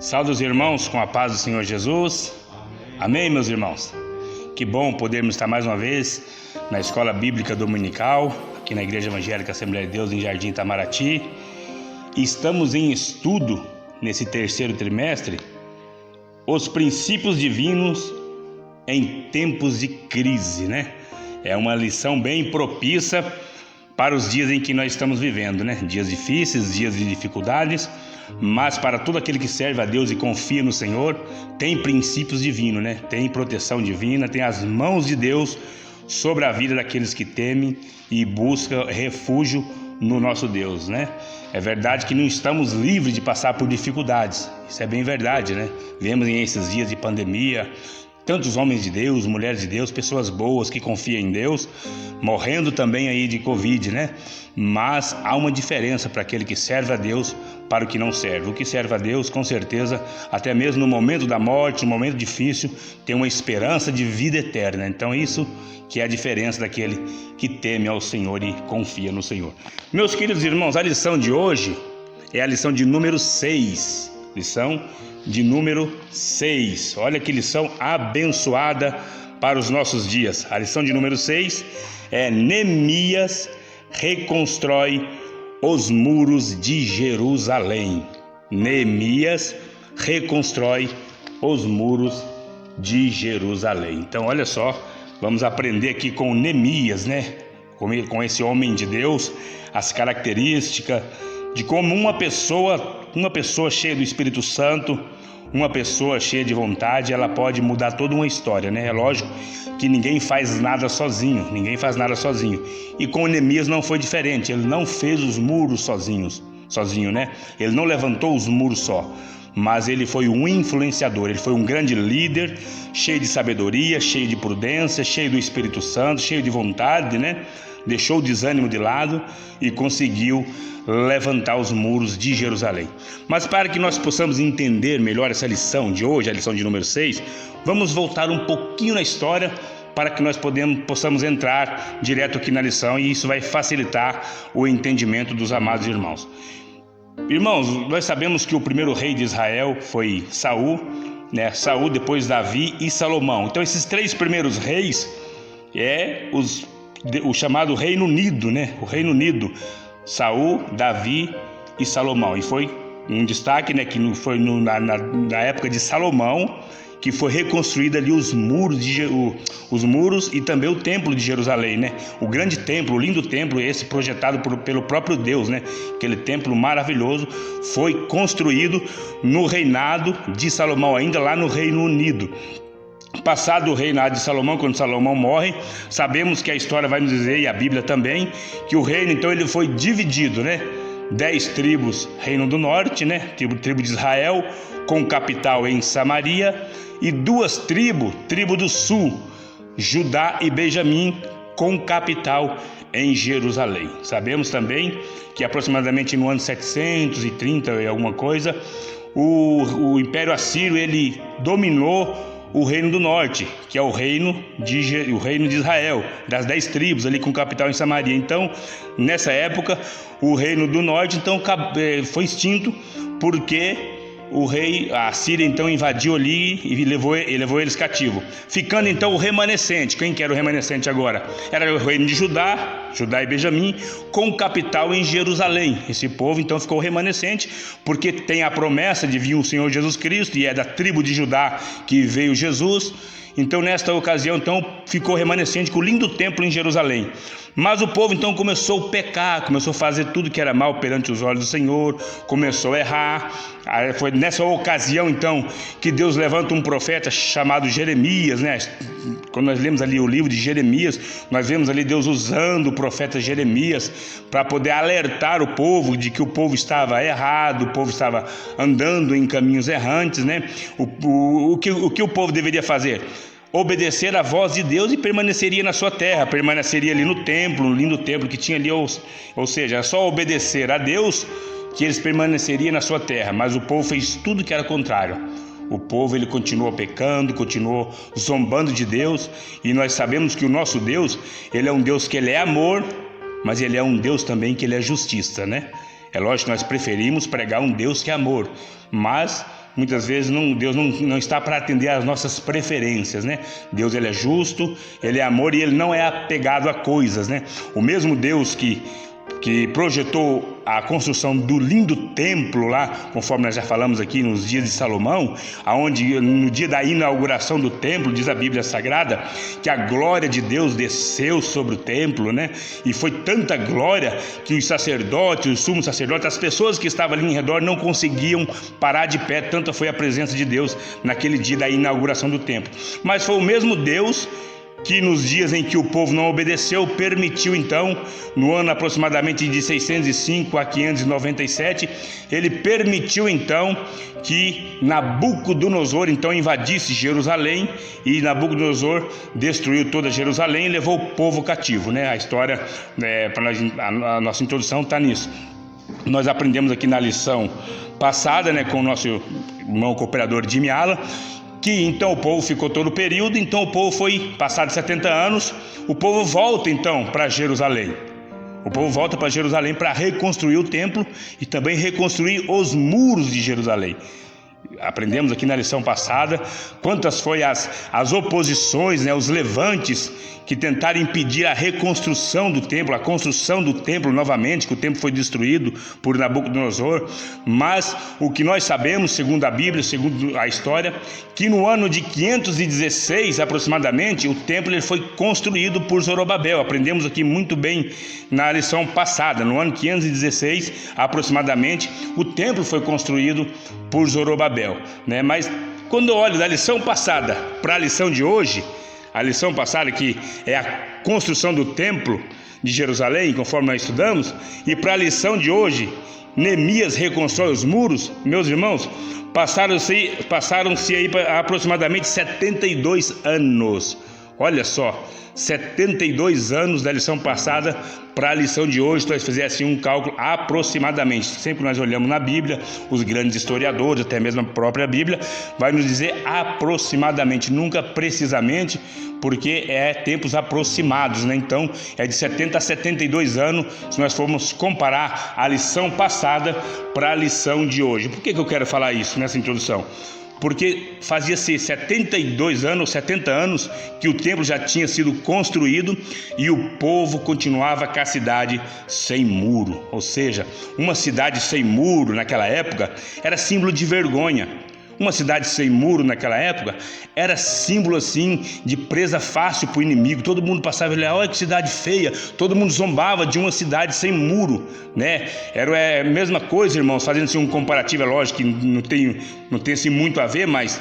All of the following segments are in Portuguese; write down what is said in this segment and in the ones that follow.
Salve os irmãos com a paz do Senhor Jesus. Amém, meus irmãos. Que bom podermos estar mais uma vez na Escola Bíblica Dominical, aqui na Igreja Evangélica Assembleia de Deus em Jardim Itamaraty. Estamos em estudo nesse terceiro trimestre, os princípios divinos em tempos de crise, né? É uma lição bem propícia para os dias em que nós estamos vivendo, né? Dias difíceis, dias de dificuldades, mas para todo aquele que serve a Deus e confia no Senhor, tem princípios divinos, né? Tem proteção divina, tem as mãos de Deus sobre a vida daqueles que temem e buscam refúgio no nosso Deus, né? É verdade que não estamos livres de passar por dificuldades, isso é bem verdade, né? Vemos em esses dias de pandemia tantos homens de Deus, mulheres de Deus, pessoas boas que confiam em Deus, morrendo também aí de Covid, né? Mas há uma diferença para aquele que serve a Deus para o que não serve. O que serve a Deus, com certeza, até mesmo no momento da morte, no momento difícil, tem uma esperança de vida eterna. Então isso que é a diferença daquele que teme ao Senhor e confia no Senhor. Meus queridos irmãos, a lição de hoje é a lição de número 6. Lição de número 6. Olha que lição abençoada para os nossos dias. A lição de número 6 é: Neemias reconstrói os muros de Jerusalém. Neemias reconstrói os muros de Jerusalém. Então, olha só, vamos aprender aqui com Neemias, né? Com esse homem de Deus, as características de como uma pessoa cheia do Espírito Santo, uma pessoa cheia de vontade, ela pode mudar toda uma história, né? É lógico que ninguém faz nada sozinho, E com Neemias não foi diferente, ele não fez os muros sozinho, né? Ele não levantou os muros só, mas ele foi um influenciador, ele foi um grande líder, cheio de sabedoria, cheio de prudência, cheio do Espírito Santo, cheio de vontade, né? Deixou o desânimo de lado e conseguiu levantar os muros de Jerusalém. Mas para que nós possamos entender melhor essa lição de hoje, a lição de número 6, vamos voltar um pouquinho na história para que nós possamos entrar direto aqui na lição, e isso vai facilitar o entendimento dos amados irmãos. Irmãos, nós sabemos que o primeiro rei de Israel foi Saul, né? Saul, depois Davi e Salomão. Então esses três primeiros reis o chamado Reino Unido, né? O Reino Unido, Saul, Davi e Salomão. E foi um destaque, né? Que foi na época de Salomão que foi reconstruído ali os muros e também o templo de Jerusalém, né? O grande templo, o lindo templo, esse projetado pelo próprio Deus, né? Aquele templo maravilhoso foi construído no reinado de Salomão, ainda lá no Reino Unido. Passado o reinado de Salomão, quando Salomão morre, sabemos que a história vai nos dizer, e a Bíblia também, que o reino então ele foi dividido, né? 10 tribos, reino do norte, né? Tribo de Israel, com capital em Samaria, e 2 tribos, tribo do sul, Judá e Benjamim, com capital em Jerusalém. Sabemos também que aproximadamente no ano 730 e alguma coisa, o Império Assírio ele dominou o reino do norte, que é o reino de Israel, das 10 tribos ali com capital em Samaria. Então, nessa época, o reino do norte então foi extinto, porque a Síria então invadiu ali e levou eles cativos, ficando então o remanescente. Quem que era o remanescente agora? Era o reino de Judá e Benjamim, com capital em Jerusalém. Esse povo então ficou remanescente, porque tem a promessa de vir o Senhor Jesus Cristo, e é da tribo de Judá que veio Jesus. Então nesta ocasião então ficou remanescente com o lindo templo em Jerusalém. Mas o povo então começou a pecar, começou a fazer tudo que era mal perante os olhos do Senhor, começou a errar. Foi nessa ocasião então que Deus levanta um profeta chamado Jeremias, né? Quando nós lemos ali o livro de Jeremias, nós vemos ali Deus usando o profeta Jeremias para poder alertar o povo de que o povo estava errado, o povo estava andando em caminhos errantes, né? O que o povo deveria fazer? Obedecer à voz de Deus e permaneceria na sua terra, permaneceria ali no templo, no lindo templo que tinha ali, ou seja, é só obedecer a Deus que eles permaneceriam na sua terra. Mas o povo fez tudo que era contrário. O povo ele continuou pecando, continuou zombando de Deus, e nós sabemos que o nosso Deus, ele é um Deus que ele é amor, mas ele é um Deus também que ele é justiça, né? É lógico que nós preferimos pregar um Deus que é amor, mas muitas vezes Deus não está para atender às nossas preferências, né? Deus, ele é justo, ele é amor e ele não é apegado a coisas, né? O mesmo Deus que projetou a construção do lindo templo lá, conforme nós já falamos aqui nos dias de Salomão, aonde no dia da inauguração do templo, diz a Bíblia Sagrada, que a glória de Deus desceu sobre o templo, né? E foi tanta glória que os sacerdotes, os sumos sacerdotes, as pessoas que estavam ali em redor não conseguiam parar de pé, tanta foi a presença de Deus naquele dia da inauguração do templo. Mas foi o mesmo Deus que nos dias em que o povo não obedeceu, permitiu então, no ano aproximadamente de 605 a 597, ele permitiu então que Nabucodonosor então invadisse Jerusalém, e Nabucodonosor destruiu toda Jerusalém e levou o povo cativo, né? A história, a nossa introdução está nisso. Nós aprendemos aqui na lição passada, né, com o nosso irmão cooperador Jimmy Allen, que então o povo ficou todo o período, então o povo foi, passados 70 anos, o povo volta então para Jerusalém. O povo volta para Jerusalém para reconstruir o templo e também reconstruir os muros de Jerusalém. Aprendemos aqui na lição passada quantas foi as oposições, né, os levantes que tentaram impedir a reconstrução do templo, a construção do templo novamente, que o templo foi destruído por Nabucodonosor. Mas o que nós sabemos, segundo a Bíblia, segundo a história, que no ano de 516 aproximadamente, o templo ele foi construído por Zorobabel. Aprendemos aqui muito bem na lição passada. No ano 516 aproximadamente, o templo foi construído por Zorobabel, né? Mas quando eu olho da lição passada para a lição de hoje, a lição passada, que é a construção do templo de Jerusalém, conforme nós estudamos, e para a lição de hoje, Neemias reconstrói os muros, meus irmãos, passaram-se aí aproximadamente 72 anos. Olha só, 72 anos da lição passada para a lição de hoje. Nós fizemos assim um cálculo aproximadamente. Sempre nós olhamos na Bíblia, os grandes historiadores, até mesmo a própria Bíblia, vai nos dizer aproximadamente, nunca precisamente, porque é tempos aproximados, né? Então é de 70 a 72 anos, se nós formos comparar a lição passada para a lição de hoje. Por que eu quero falar isso nessa introdução? Porque fazia-se 72 anos, 70 anos que o templo já tinha sido construído e o povo continuava com a cidade sem muro. Ou seja, uma cidade sem muro naquela época era símbolo de vergonha. Uma cidade sem muro naquela época era símbolo assim de presa fácil para o inimigo. Todo mundo passava e olhava, olha que cidade feia. Todo mundo zombava de uma cidade sem muro, né? Era a mesma coisa, irmãos, fazendo assim um comparativo. É lógico que não tem assim muito a ver, mas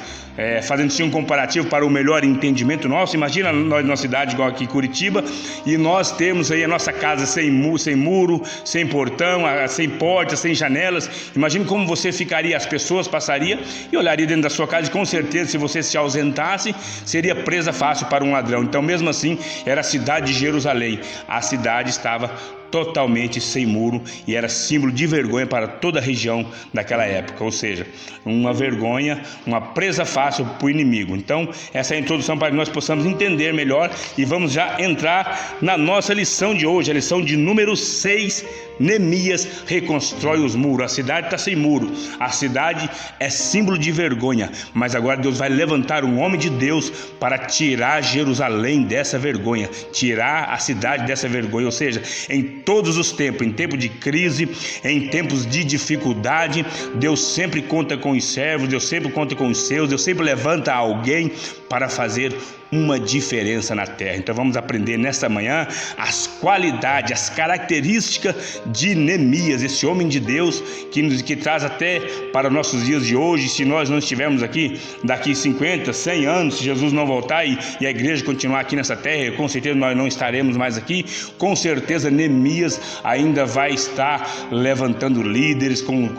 fazendo assim um comparativo para o melhor entendimento nosso. Imagina nós numa cidade igual aqui Curitiba e nós temos aí a nossa casa sem muro, sem portão, sem portas, sem janelas. Imagina como você ficaria, as pessoas passariam e olharia dentro da sua casa, e com certeza, se você se ausentasse, seria presa fácil para um ladrão. Então, mesmo assim, era a cidade de Jerusalém. A cidade estava totalmente sem muro e era símbolo de vergonha para toda a região daquela época, ou seja, uma vergonha, uma presa fácil para o inimigo. Então, essa é a introdução para que nós possamos entender melhor e vamos já entrar na nossa lição de hoje, a lição de número 6. Neemias reconstrói os muros. A cidade está sem muro, a cidade é símbolo de vergonha, mas agora Deus vai levantar um homem de Deus para tirar Jerusalém dessa vergonha, tirar a cidade dessa vergonha. Ou seja, em todos os tempos, em tempo de crise, em tempos de dificuldade, Deus sempre conta com os servos, Deus sempre conta com os seus, Deus sempre levanta alguém para fazer uma diferença na terra. Então vamos aprender nesta manhã as qualidades, as características de Neemias, esse homem de Deus que traz até para nossos dias de hoje. Se nós não estivermos aqui daqui 50, 100 anos, se Jesus não voltar e a igreja continuar aqui nessa terra, com certeza nós não estaremos mais aqui. Com certeza Neemias ainda vai estar levantando líderes com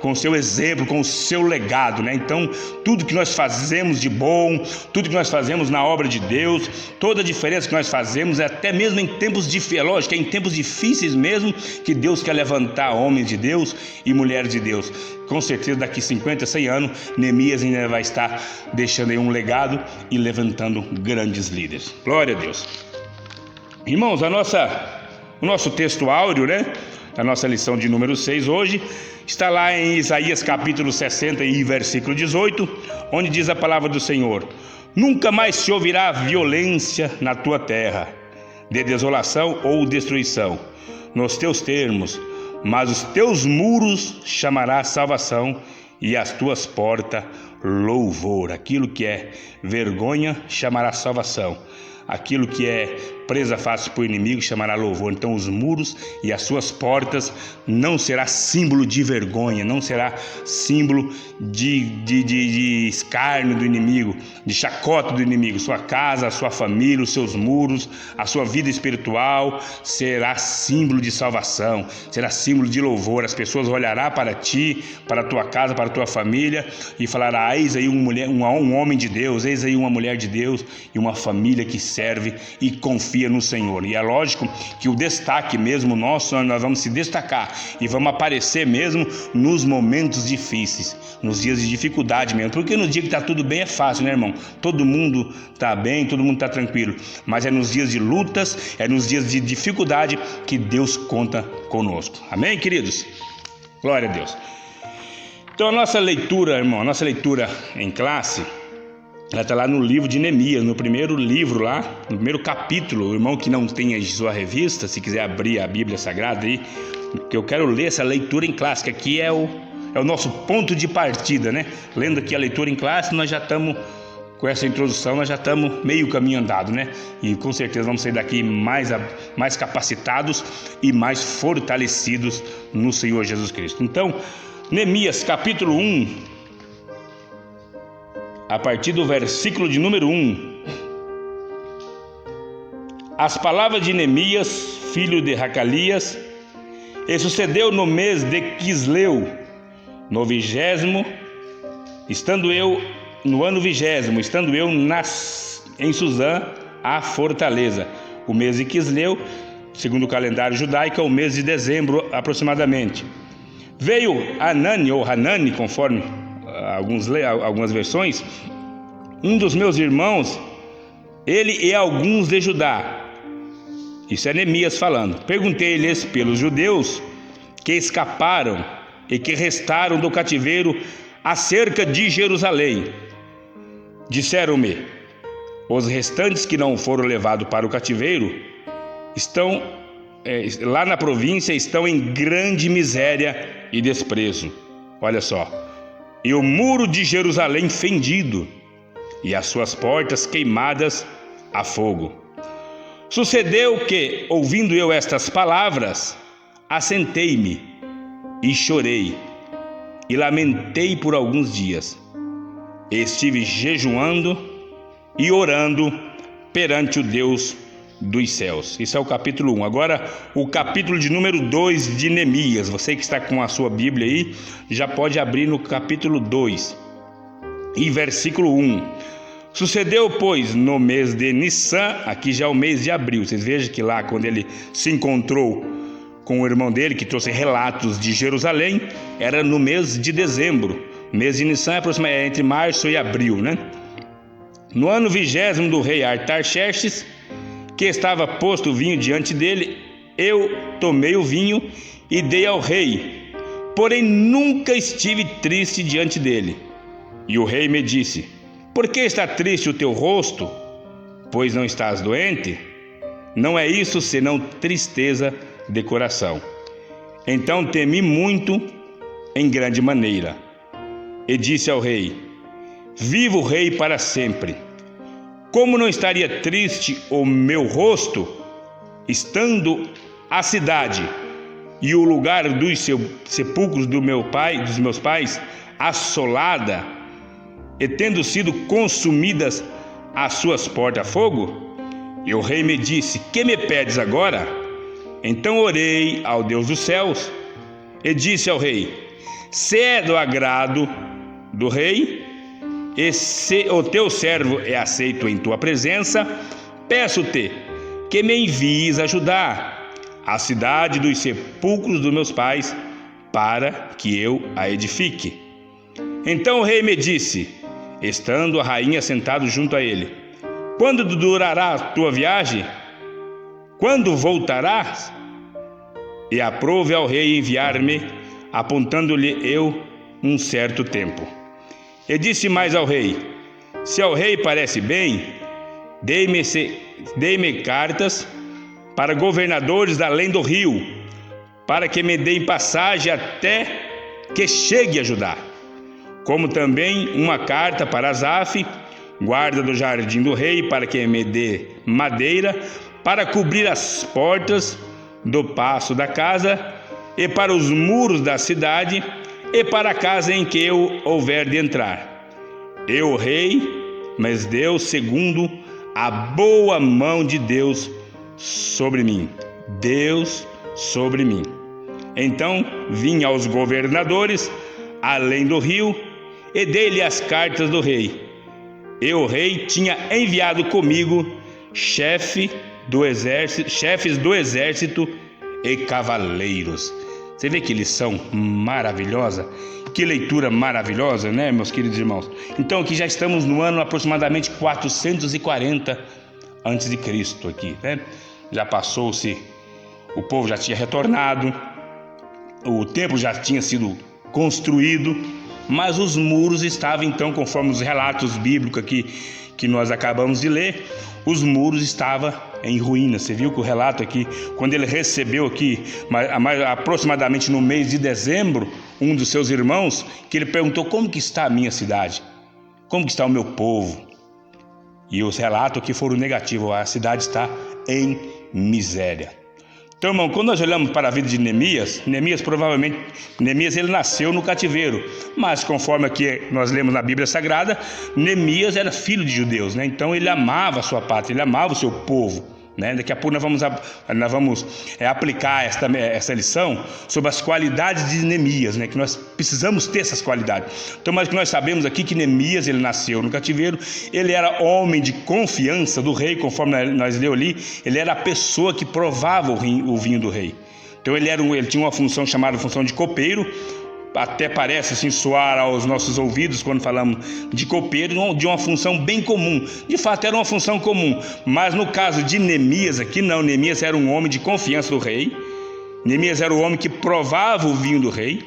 o seu exemplo, com o seu legado, né? Então tudo que nós fazemos de bom, tudo que nós fazemos na obra de Deus, toda a diferença que nós fazemos, até mesmo em tempos difíceis, lógico, é em tempos difíceis mesmo que Deus quer levantar homens de Deus e mulheres de Deus. Com certeza daqui 50, 100 anos, Neemias ainda vai estar deixando aí um legado e levantando grandes líderes. Glória a Deus. Irmãos, o nosso texto áureo, né? a nossa lição de número 6 hoje, está lá em Isaías capítulo 60 e versículo 18, onde diz a palavra do Senhor: nunca mais se ouvirá violência na tua terra, de desolação ou destruição, nos teus termos, mas os teus muros chamará salvação e as tuas portas louvor. Aquilo que é vergonha chamará salvação, aquilo que é presa fácil para o inimigo chamará louvor. Então os muros e as suas portas não será símbolo de vergonha, não será símbolo de escárnio do inimigo, de chacota do inimigo. Sua casa, a sua família, os seus muros, a sua vida espiritual será símbolo de salvação, será símbolo de louvor. As pessoas olharão para ti, para a tua casa, para a tua família e falarão: eis aí um homem de Deus, eis aí uma mulher de Deus e uma família que serve e confia no Senhor. E é lógico que o destaque mesmo nosso, nós vamos se destacar e vamos aparecer mesmo nos momentos difíceis, nos dias de dificuldade mesmo, porque no dia que está tudo bem é fácil, né, irmão? Todo mundo está bem, todo mundo está tranquilo, mas é nos dias de lutas, é nos dias de dificuldade que Deus conta conosco. Amém, queridos? Glória a Deus. Então a nossa leitura, irmão, a nossa leitura em classe, ela está lá no livro de Neemias, no primeiro livro lá, no primeiro capítulo. O irmão que não tem a sua revista, se quiser abrir a Bíblia Sagrada aí, que eu quero ler essa leitura em classe, que aqui é o nosso ponto de partida, né? Lendo aqui a leitura em classe, nós já estamos, com essa introdução, nós já estamos meio caminho andado, né? E com certeza vamos sair daqui mais capacitados e mais fortalecidos no Senhor Jesus Cristo. Então, Neemias capítulo 1, a partir do versículo de número 1. As palavras de Neemias, filho de Racalias, e sucedeu no mês de Quisleu, no 20º, estando eu em Suzã, a fortaleza. O mês de Quisleu, segundo o calendário judaico, é o mês de dezembro aproximadamente. Veio Hanani, ou Hanani, conforme algumas versões, um dos meus irmãos, ele e alguns de Judá. Isso é Neemias falando. Perguntei-lhes pelos judeus que escaparam e que restaram do cativeiro acerca de Jerusalém. Disseram-me: os restantes que não foram levados para o cativeiro estão lá na província, estão em grande miséria e desprezo. Olha só. E o muro de Jerusalém fendido, e as suas portas queimadas a fogo. Sucedeu que, ouvindo eu estas palavras, assentei-me e chorei, e lamentei por alguns dias. Estive jejuando e orando perante o Deus dos céus. Isso é o capítulo 1. Agora o capítulo de número 2 de Neemias. Você que está com a sua Bíblia aí, já pode abrir no capítulo 2 e versículo 1. Sucedeu, pois, no mês de Nissan, aqui já é o mês de abril. Vocês vejam que lá, quando ele se encontrou com o irmão dele, que trouxe relatos de Jerusalém, era no mês de dezembro. O mês de Nissan é entre março e abril, né? No ano 20º do rei Artaxerxes, que estava posto o vinho diante dele, eu tomei o vinho e dei ao rei, porém nunca estive triste diante dele. E o rei me disse: por que está triste o teu rosto? Pois não estás doente? Não é isso senão tristeza de coração. Então temi muito em grande maneira, e disse ao rei: viva o rei para sempre. Como não estaria triste o meu rosto, estando a cidade e o lugar dos sepulcros dos meus pais assolada, e tendo sido consumidas as suas portas a fogo? E o rei me disse: que me pedes agora? Então orei ao Deus dos céus e disse ao rei: se é do agrado do rei, e se o teu servo é aceito em tua presença, peço-te que me envies ajudar a cidade dos sepulcros dos meus pais, para que eu a edifique. Então o rei me disse, estando a rainha sentado junto a ele: quando durará a tua viagem? Quando voltarás? e aprouve ao rei enviar-me, apontando-lhe eu um certo tempo. E disse mais ao rei: se ao rei parece bem, dei-me cartas para governadores da além do rio, para que me deem passagem até que chegue a Judá, como também uma carta para Asaf, guarda do jardim do rei, para que me dê madeira para cobrir as portas do paço da casa, e para os muros da cidade, e para a casa em que eu houver de entrar. Eu rei, mas Deus segundo a boa mão de Deus sobre mim. Deus sobre mim. Então vim aos governadores além do rio e dei-lhe as cartas do rei. E o rei tinha enviado comigo chefes do exército e cavaleiros. Você vê que lição maravilhosa, que leitura maravilhosa, né, meus queridos irmãos? Então aqui já estamos no ano aproximadamente 440 a.C. aqui, né? Já passou-se, o povo já tinha retornado, o templo já tinha sido construído, mas os muros estavam então, conforme os relatos bíblicos aqui que nós acabamos de ler, os muros estavam em ruínas. Você viu que o relato aqui, quando ele recebeu aqui, aproximadamente no mês de dezembro, um dos seus irmãos, que ele perguntou: como que está a minha cidade? Como que está o meu povo? E os relatos aqui foram negativos: a cidade está em miséria. Então, irmão, quando nós olhamos para a vida de Neemias, Neemias ele nasceu no cativeiro, mas conforme aqui nós lemos na Bíblia Sagrada, Neemias era filho de judeus, né? Então ele amava a sua pátria, ele amava o seu povo, né? Daqui a pouco nós vamos aplicar essa lição sobre as qualidades de Neemias, né? Que nós precisamos ter essas qualidades. Então, mas que nós sabemos aqui que Neemias ele nasceu no cativeiro, ele era homem de confiança do rei, conforme nós leu ali, ele era a pessoa que provava o vinho do rei. Então ele tinha uma função chamada função de copeiro. Até parece assim soar aos nossos ouvidos quando falamos de copeiro, de uma função bem comum. De fato era uma função comum, mas no caso de Neemias aqui não. Neemias era um homem de confiança do rei. Neemias era o homem que provava o vinho do rei.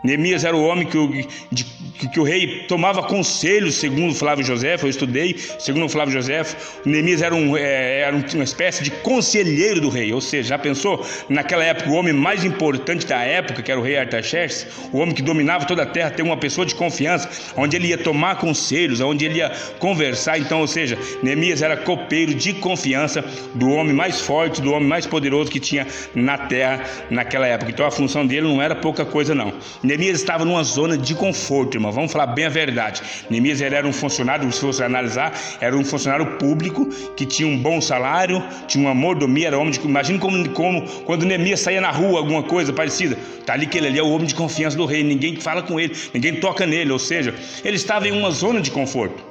Neemias era o homem que o rei tomava conselhos, segundo Flávio Josefo. Eu estudei, segundo Flávio Josefo, Neemias era uma espécie de conselheiro do rei. Ou seja, já pensou, naquela época, o homem mais importante da época, que era o rei Artaxerxes, o homem que dominava toda a terra, ter uma pessoa de confiança, onde ele ia tomar conselhos, onde ele ia conversar. Então, ou seja, Neemias era copeiro de confiança do homem mais forte, do homem mais poderoso que tinha na terra naquela época. Então a função dele não era pouca coisa não. Neemias estava numa zona de conforto, irmão. Vamos falar bem a verdade. Neemias ele era um funcionário, se você analisar, era um funcionário público que tinha um bom salário, tinha uma mordomia, era homem de... Imagina como quando Neemias saía na rua, alguma coisa parecida. Tá ali que ele ali é o homem de confiança do rei, ninguém fala com ele, ninguém toca nele, ou seja, ele estava em uma zona de conforto.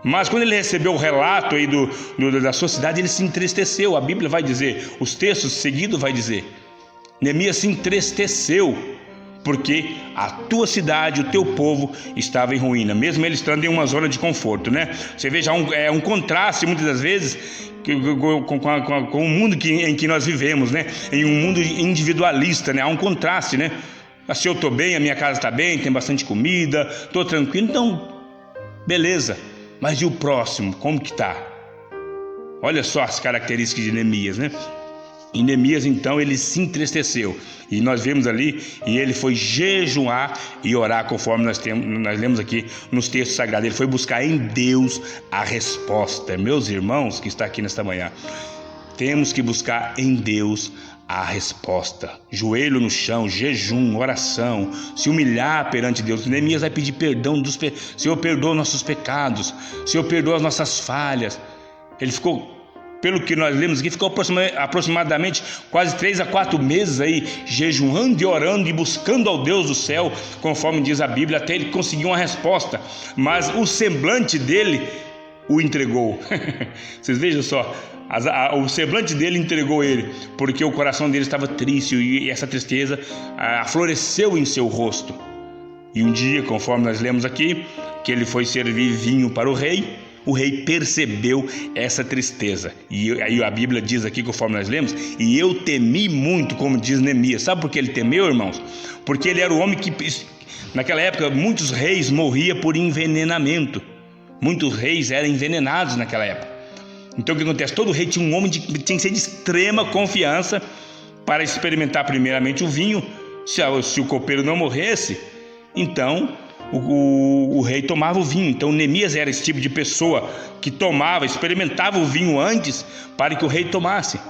Mas quando ele recebeu o relato aí da sua cidade, ele se entristeceu. A Bíblia vai dizer, os textos seguidos vai dizer, Neemias se entristeceu, porque a tua cidade, o teu povo estava em ruína, mesmo ele estando em uma zona de conforto, né? Você veja, é um contraste muitas das vezes com o mundo em que nós vivemos, né? Em um mundo individualista, né? Há um contraste, né? Se eu estou bem, a minha casa está bem, tem bastante comida, estou tranquilo, então beleza, mas e o próximo, como que está? Olha só as características de Neemias, né? E Neemias então ele se entristeceu, e nós vemos ali, e ele foi jejuar e orar, conforme nós lemos aqui nos textos sagrados. Ele foi buscar em Deus a resposta. Meus irmãos que estão aqui nesta manhã, temos que buscar em Deus a resposta. Joelho no chão, jejum, oração, se humilhar perante Deus. Neemias vai pedir perdão Senhor, perdoa nossos pecados, Senhor, perdoa as nossas falhas. Ele ficou, pelo que nós lemos aqui, ficou aproximadamente quase 3 a 4 meses aí, jejuando e orando e buscando ao Deus do céu, conforme diz a Bíblia, até ele conseguir uma resposta. Mas o semblante dele o entregou. Vocês vejam só, o semblante dele entregou ele, porque o coração dele estava triste, e essa tristeza floresceu em seu rosto. E um dia, conforme nós lemos aqui, que ele foi servir vinho para o rei, o rei percebeu essa tristeza. E aí a Bíblia diz aqui, conforme nós lemos, e eu temi muito, como diz Neemias. Sabe por que ele temeu, irmãos? Porque ele era o homem que, naquela época, muitos reis morriam por envenenamento. Muitos reis eram envenenados naquela época. Então o que acontece? Todo rei tinha um homem que tinha que ser de extrema confiança para experimentar primeiramente o vinho. Se o copeiro não morresse, então o rei tomava o vinho. Então Neemias era esse tipo de pessoa que tomava, experimentava o vinho antes para que o rei tomasse.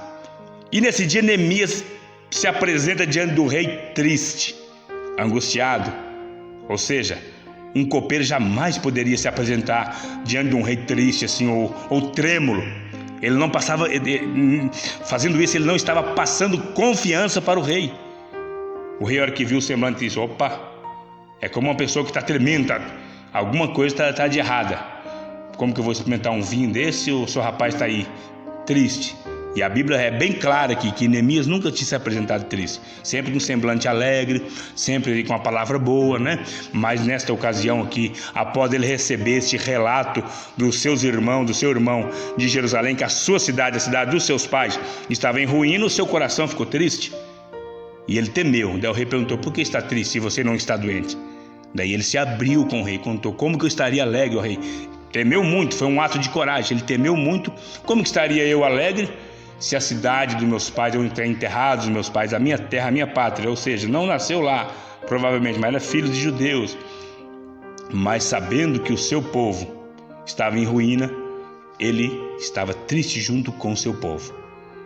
E nesse dia Neemias se apresenta diante do rei triste, angustiado. Ou seja, um copeiro jamais poderia se apresentar diante de um rei triste assim, ou trêmulo. Ele não passava, fazendo isso, ele não estava passando confiança para o rei. O rei, na hora que viu o semblante, disse: opa, é como uma pessoa que está tremendo, alguma coisa está de errada. Como que eu vou experimentar um vinho desse? O seu rapaz está aí triste. E a Bíblia é bem clara aqui que Neemias nunca tinha se apresentado triste, sempre com um semblante alegre, sempre com uma palavra boa, né? Mas nesta ocasião aqui, após ele receber este relato dos seus irmãos, do seu irmão de Jerusalém, que a sua cidade, a cidade dos seus pais, estava em ruína, o seu coração ficou triste e ele temeu. Daí o rei perguntou: por que está triste se você não está doente? Daí ele se abriu com o rei, contou: como que eu estaria alegre, ó rei? Temeu muito, foi um ato de coragem, ele temeu muito. Como que estaria eu alegre se a cidade dos meus pais, eu tenho enterrado os meus pais, a minha terra, a minha pátria, ou seja, não nasceu lá, provavelmente, mas era filho de judeus, mas sabendo que o seu povo estava em ruína, ele estava triste junto com o seu povo.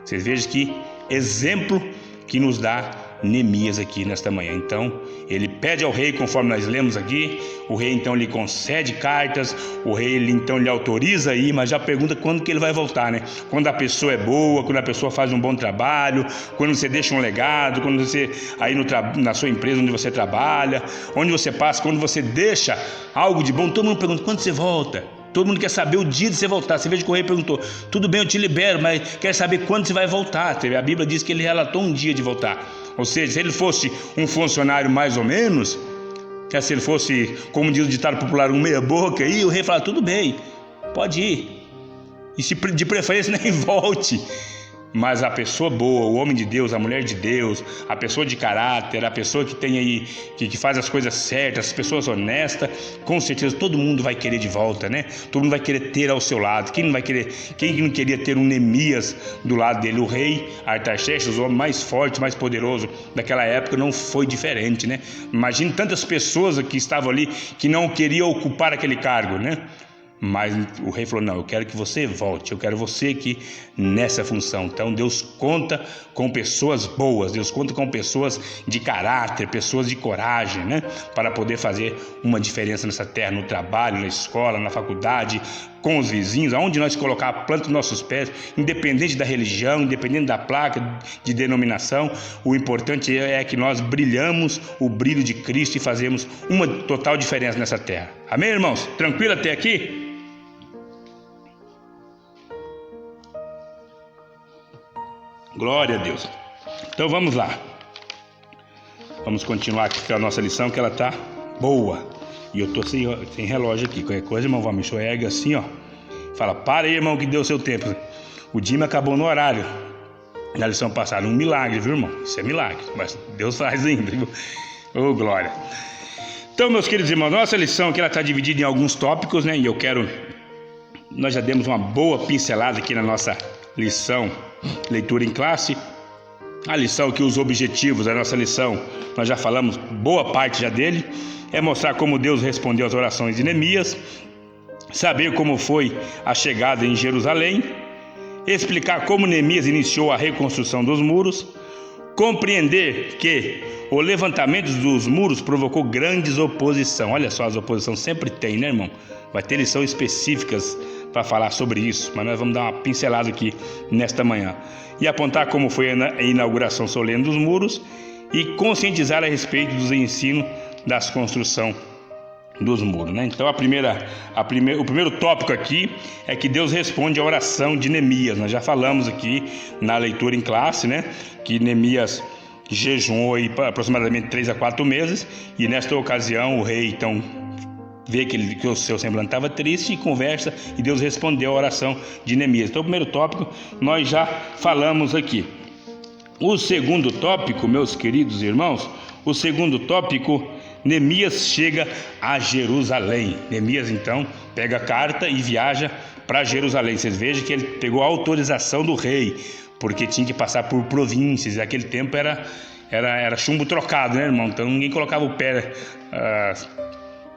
Vocês vejam que exemplo que nos dá Neemias aqui nesta manhã. Então ele pede ao rei, conforme nós lemos aqui, o rei então lhe concede cartas, o rei então lhe autoriza a ir, mas já pergunta quando que ele vai voltar, né? Quando a pessoa é boa, quando a pessoa faz um bom trabalho, quando você deixa um legado, quando você aí na sua empresa onde você trabalha, onde você passa, quando você deixa algo de bom, todo mundo pergunta: quando você volta? Todo mundo quer saber o dia de você voltar. Você veja que o rei perguntou: tudo bem, eu te libero, mas quer saber quando você vai voltar. A Bíblia diz que ele relatou um dia de voltar. Ou seja, se ele fosse um funcionário mais ou menos, se ele fosse, como diz o ditado popular, um meia boca, aí o rei fala: tudo bem, pode ir, e se de preferência nem volte. Mas a pessoa boa, o homem de Deus, a mulher de Deus, a pessoa de caráter, a pessoa que tem aí, que faz as coisas certas, as pessoas honestas, com certeza todo mundo vai querer de volta, né? Todo mundo vai querer ter ao seu lado. Quem não queria ter um Neemias do lado dele? O rei Artaxerxes, o homem mais forte, mais poderoso daquela época, não foi diferente, né? Imagine tantas pessoas que estavam ali que não queriam ocupar aquele cargo, né? Mas o rei falou: não, eu quero que você volte, eu quero você aqui nessa função. Então Deus conta com pessoas boas, Deus conta com pessoas de caráter, pessoas de coragem, né? Para poder fazer uma diferença nessa terra, no trabalho, na escola, na faculdade, com os vizinhos, aonde nós colocar a planta dos nossos pés, independente da religião, independente da placa de denominação. O importante é que nós brilhamos o brilho de Cristo e fazemos uma total diferença nessa terra. Amém, irmãos? Tranquilo até aqui? Glória a Deus. Então vamos lá. Vamos continuar aqui com a nossa lição, que ela tá boa. E eu tô sem relógio aqui. Qualquer coisa, irmão, vamos enxerga assim, ó. Fala: para aí, irmão, que deu o seu tempo. O dia acabou no horário. Na lição passada, um milagre, viu, irmão? Isso é milagre, mas Deus faz ainda, viu? Ô, glória. Então, meus queridos irmãos, nossa lição aqui ela está dividida em alguns tópicos, né? E nós já demos uma boa pincelada aqui na nossa lição leitura em classe. A lição aqui, os objetivos da nossa lição, nós já falamos boa parte já dele. É mostrar como Deus respondeu às orações de Neemias, saber como foi a chegada em Jerusalém, explicar como Neemias iniciou a reconstrução dos muros, compreender que o levantamento dos muros provocou grandes oposição. Olha só, as oposições sempre tem, né, irmão? Vai ter lições específicas para falar sobre isso, mas nós vamos dar uma pincelada aqui nesta manhã. E apontar como foi a inauguração solene dos muros e conscientizar a respeito dos ensinos das construções dos muros, né? Então o primeiro tópico aqui é que Deus responde à oração de Neemias. Nós já falamos aqui na leitura em classe, né? Que Neemias jejuou aí aproximadamente 3 a 4 meses, e nesta ocasião o rei então vê que o seu semblante estava triste e conversa, e Deus respondeu a oração de Neemias. Então o primeiro tópico nós já falamos aqui. O segundo tópico, meus queridos irmãos, o segundo tópico, Neemias chega a Jerusalém. Neemias então pega a carta e viaja para Jerusalém. Vocês vejam que ele pegou a autorização do rei, porque tinha que passar por províncias. Naquele tempo era chumbo trocado, né, irmão? Então ninguém colocava o pé,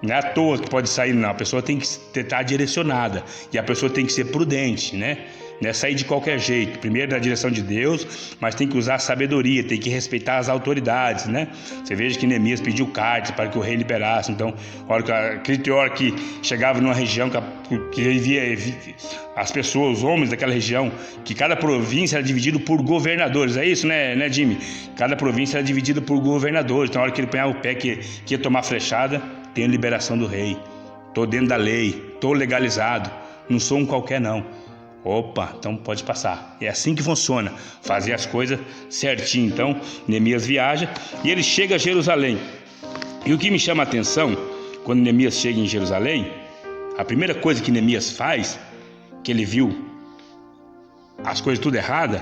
não é à toa que pode sair, não. A pessoa tem que estar direcionada, e a pessoa tem que ser prudente, né? Não é sair de qualquer jeito, primeiro na direção de Deus, mas tem que usar a sabedoria, tem que respeitar as autoridades, né? Você veja que Neemias pediu cartas para que o rei liberasse. Então, aquele hora que chegava numa região que vivia as pessoas, os homens daquela região, que cada província era dividida por governadores, é isso, né, Jimmy? Cada província era dividida por governadores. Então, na hora que ele punhava o pé que ia tomar flechada, tem a liberação do rei. Estou dentro da lei, estou legalizado, não sou um qualquer, não. Opa, então pode passar. É assim que funciona, fazer as coisas certinho. Então Neemias viaja e ele chega a Jerusalém. E o que me chama a atenção, quando Neemias chega em Jerusalém, a primeira coisa que Neemias faz, que ele viu as coisas tudo erradas.